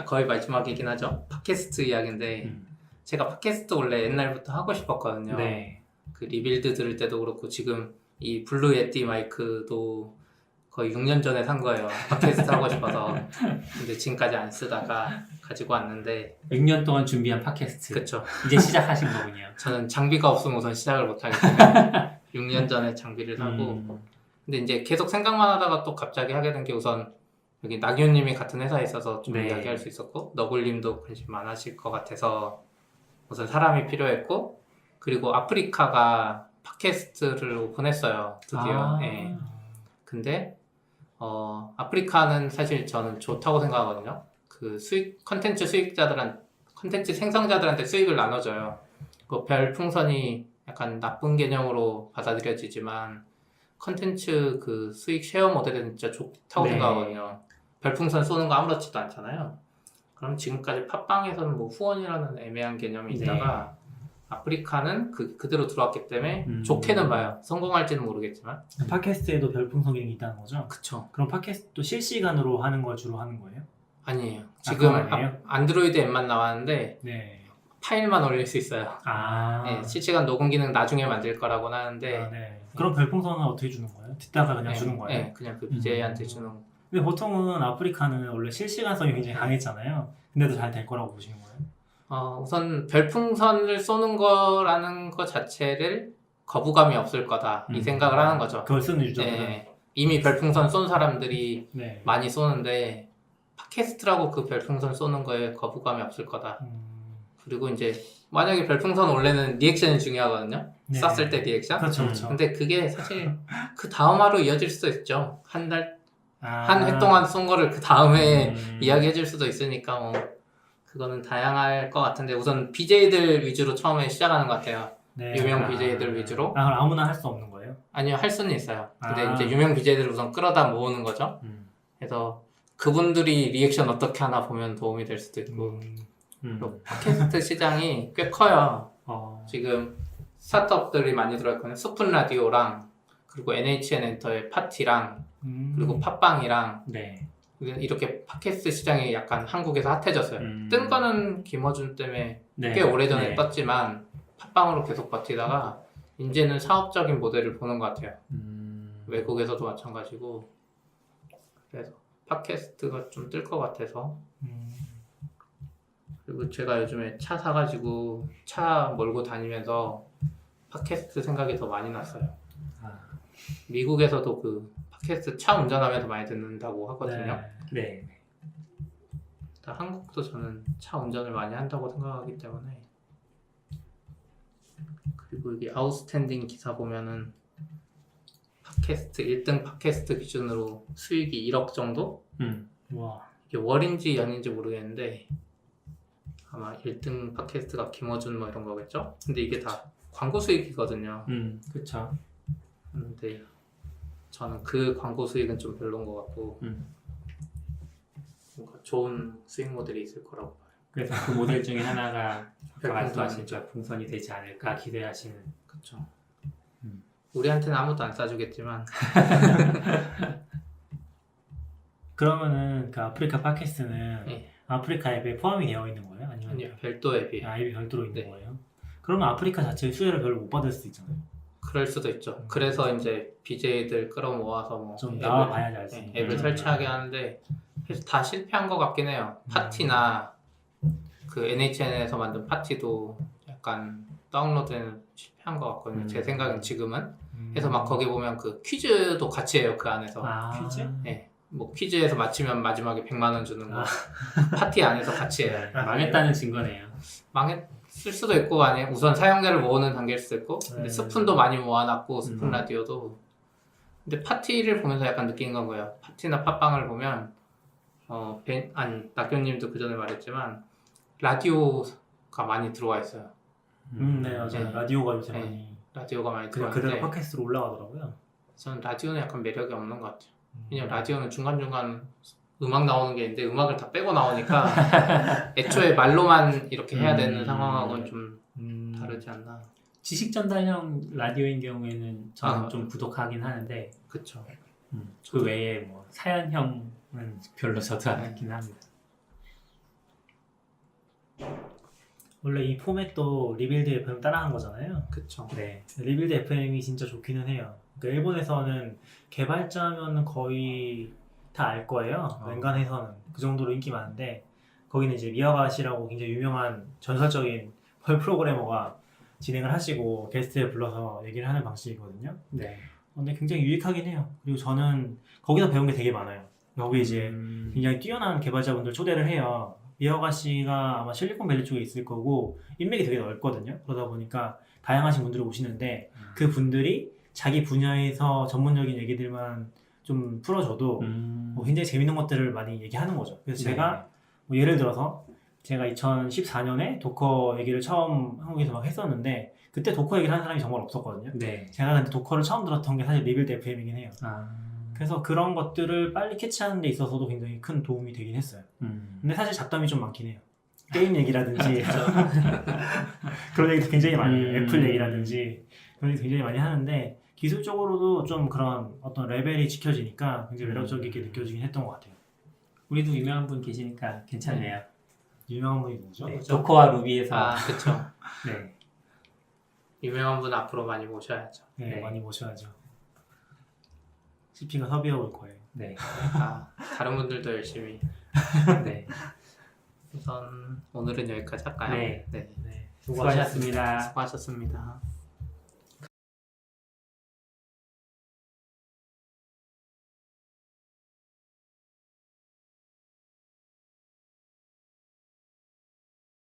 거의 마지막이긴 하죠. 팟캐스트 이야기인데 제가 팟캐스트 원래 옛날부터 하고 싶었거든요. 네. 그 리빌드 들을 때도 그렇고 지금 이 블루 예티 마이크도 거의 6년 전에 산 거예요. 팟캐스트 하고 싶어서. 근데 지금까지 안 쓰다가 가지고 왔는데 6년 동안 준비한 팟캐스트. 그쵸. 이제 시작하신 거군요. 저는 장비가 없으면 우선 시작을 못 하기 때문에 6년 전에 장비를 사고 근데 이제 계속 생각만 하다가 또 갑자기 하게 된 게 우선 여기 나기훈님이 같은 회사에 있어서 좀 네. 이야기할 수 있었고 너굴님도 관심 많으실 것 같아서 우선 사람이 필요했고 그리고 아프리카가 팟캐스트를 오픈했어요 드디어. 예. 근데 아프리카는 사실 저는 좋다고 생각하거든요. 그 컨텐츠 생성자들한테 수익을 나눠줘요. 그 별풍선이 약간 나쁜 개념으로 받아들여지지만 컨텐츠 그 수익 쉐어 모델은 진짜 좋다고 네. 생각하거든요. 별풍선 쏘는 거 아무렇지도 않잖아요. 그럼 지금까지 팟빵에서는 뭐 후원이라는 애매한 개념이 있다가 아프리카는 그대로 들어왔기 때문에 좋게는 봐요. 성공할지는 모르겠지만. 팟캐스트에도 별풍선 기능이 있다는 거죠? 그쵸. 그럼 팟캐스트도 실시간으로 하는 걸 주로 하는 거예요? 아니에요. 지금 그건 아니에요? 안드로이드 앱만 나왔는데 네. 파일만 올릴 수 있어요. 네, 실시간 녹음 기능 나중에 만들 거라고 하는데 네. 그럼 별풍선은 어떻게 주는 거예요? 듣다가 그냥 주는 거예요? 네, 그냥 그 BJ한테 주는 거. 근데 보통은 아프리카는 원래 실시간성이 굉장히 강했잖아요. 근데도 잘 될 거라고 보시는 거예요? 우선 별풍선을 쏘는 거라는 것 자체를 거부감이 없을 거다 이 생각을 하는 거죠. 그걸 쓰는 유저들은? 네, 이미 별풍선 쏜 사람들이 네. 많이 쏘는데 팟캐스트라고 그 별풍선 쏘는 거에 거부감이 없을 거다. 그리고 이제 만약에 별풍선 원래는 리액션이 중요하거든요. 네. 쐈을 때 리액션. 그렇죠, 그렇죠. 근데 그게 사실 그 다음 화로 이어질 수도 있죠. 한 회 동안 쏜 거를 그 다음에 이야기해 줄 수도 있으니까 뭐 그거는 다양할 것 같은데 우선 BJ들 위주로 처음에 시작하는 것 같아요. 네. 유명 BJ들 위주로. 그럼 아무나 할 수 없는 거예요? 아니요, 할 수는 있어요. 근데 이제 유명 BJ들을 우선 끌어다 모으는 거죠. 그래서 그분들이 리액션 어떻게 하나 보면 도움이 될 수도 있고 그리고 팟캐스트 시장이 꽤 커요. 지금 스타트업들이 많이 들어있거든요. 스푼 라디오랑 그리고 NHN 엔터의 파티랑 그리고 팟빵이랑 네. 이렇게 팟캐스트 시장이 약간 한국에서 핫해졌어요. 뜬 거는 김어준 때문에 네. 꽤 오래전에 네. 떴지만 팟빵으로 계속 버티다가 이제는 사업적인 모델을 보는 것 같아요. 외국에서도 마찬가지고 그래서 팟캐스트가 좀 뜰 것 같아서 그리고 제가 요즘에 차 사가지고 차 몰고 다니면서 팟캐스트 생각이 더 많이 났어요. 미국에서도 그 팟캐스트 차 운전하면서 많이 듣는다고 하거든요. 네. 한국도 저는 차 운전을 많이 한다고 생각하기 때문에 그리고 여기 아웃스탠딩 기사 보면은 팟캐스트 1등 팟캐스트 기준으로 수익이 1억 정도? 와. 이게 월인지 연인지 모르겠는데 아마 1등 팟캐스트가 김어준 뭐 이런 거겠죠? 근데 이게 다 광고 수익이거든요. 그쵸. 근데 저는 그 광고 수익은 좀 별로인 것 같고 좋은 수익 모델이 있을 거라고 봐요. 그래서 그 모델 중에 하나가 아까 별풍선. 말씀하신 별풍선이 되지 않을까 기대하시는. 그렇죠. 음. 우리한테는 아무도 안 싸주겠지만 그러면은 그 아프리카 팟캐스트는 네. 아프리카 앱에 포함이 되어 있는 거예요? 아니면 아니요, 별도 앱이에요. 앱이 별도로 있는 네. 거예요? 그러면 아프리카 자체의 수혜를 별로 못 받을 수도 있잖아요. 그럴 수도 있죠. 그래서 이제 BJ들 끌어모아서 뭐 좀 앱을, 나와봐야지 알 수 있는 앱을 설치하게 하는데 그래서 다 실패한 것 같긴 해요. 파티나 그 NHN에서 만든 파티도 약간 다운로드는 실패한 것 같거든요. 제 생각엔 지금은. 그래서 막 거기 보면 그 퀴즈도 같이 해요. 그 안에서. 퀴즈? 네. 뭐 퀴즈에서 맞히면 마지막에 100만 원 주는 거. 파티 안에서 같이 해요. 망했다는 증거네요. 망했을 수도 있고 아니면 우선 사용자를 모으는 단계일 수도 있고 근데 스푼도 많이 모아놨고 스푼 라디오도 근데 파티를 보면서 약간 느낀 건 거예요. 파티나 팟빵을 보면 낙교님도 그 전에 말했지만 라디오가 많이 들어와 있어요. 네 맞아요. 네. 라디오가 요새 네. 많이 라디오가 많이 그냥 들어왔는데 그대로 팟캐스트로 올라가더라고요. 저는 라디오는 약간 매력이 없는 것 같아요. 왜냐면 라디오는 중간중간 음악 나오는 게 있는데 음악을 다 빼고 나오니까 애초에 말로만 이렇게 해야 되는 상황하고는 좀 다르지 않나. 지식 전달형 라디오인 경우에는 저는 아. 좀 부족하긴 하는데 그쵸. 그 외에 뭐 사연형은 별로 저도 안 듣긴 합니다. 원래 이 포맷도 리빌드 FM 따라한 거잖아요. 그쵸. 네. 리빌드 FM이 진짜 좋기는 해요. 그러니까 일본에서는 개발자면 거의 다 알 거예요. 웬간해서는 그 정도로 인기 많은데 거기는 이제 미야가시라고 굉장히 유명한 전설적인 프로그래머가 진행을 하시고 게스트에 불러서 얘기를 하는 방식이거든요. 네. 근데 굉장히 유익하긴 해요. 그리고 저는 거기서 배운 게 되게 많아요. 여기 이제 굉장히 뛰어난 개발자분들 초대를 해요. 미야가시가 아마 실리콘밸리 쪽에 있을 거고 인맥이 되게 넓거든요. 그러다 보니까 다양하신 분들이 오시는데 그 분들이 자기 분야에서 전문적인 얘기들만 좀 풀어줘도 뭐 굉장히 재밌는 것들을 많이 얘기하는 거죠. 그래서 제가 뭐 예를 들어서 제가 2014년에 도커 얘기를 처음 한국에서 막 했었는데 그때 도커 얘기를 하는 사람이 정말 없었거든요. 네. 제가 근데 도커를 처음 들었던 게 사실 리빌드 FM이긴 해요. 그래서 그런 것들을 빨리 캐치하는 데 있어서도 굉장히 큰 도움이 되긴 했어요. 근데 사실 잡담이 좀 많긴 해요. 게임 얘기라든지 그런 얘기도 굉장히 많이 해요. 애플 얘기라든지 그런 얘기 굉장히 많이 하는데 기술적으로도 좀 그런 어떤 레벨이 지켜지니까 굉장히 매력적이게 느껴지긴 했던 것 같아요. 우리도 유명한 분 계시니까 괜찮네요. 유명한 분이 누구죠? 네. 도커와 루비에서 아 그쵸. 네. 유명한 분 앞으로 많이 모셔야죠. 네, 네. 많이 모셔야죠. CP가 섭외해 올 거예요. 네. 다른 분들도 열심히. 네. 우선 오늘은 여기까지 할까요? 네. 네. 네, 수고하셨습니다. 수고하셨습니다.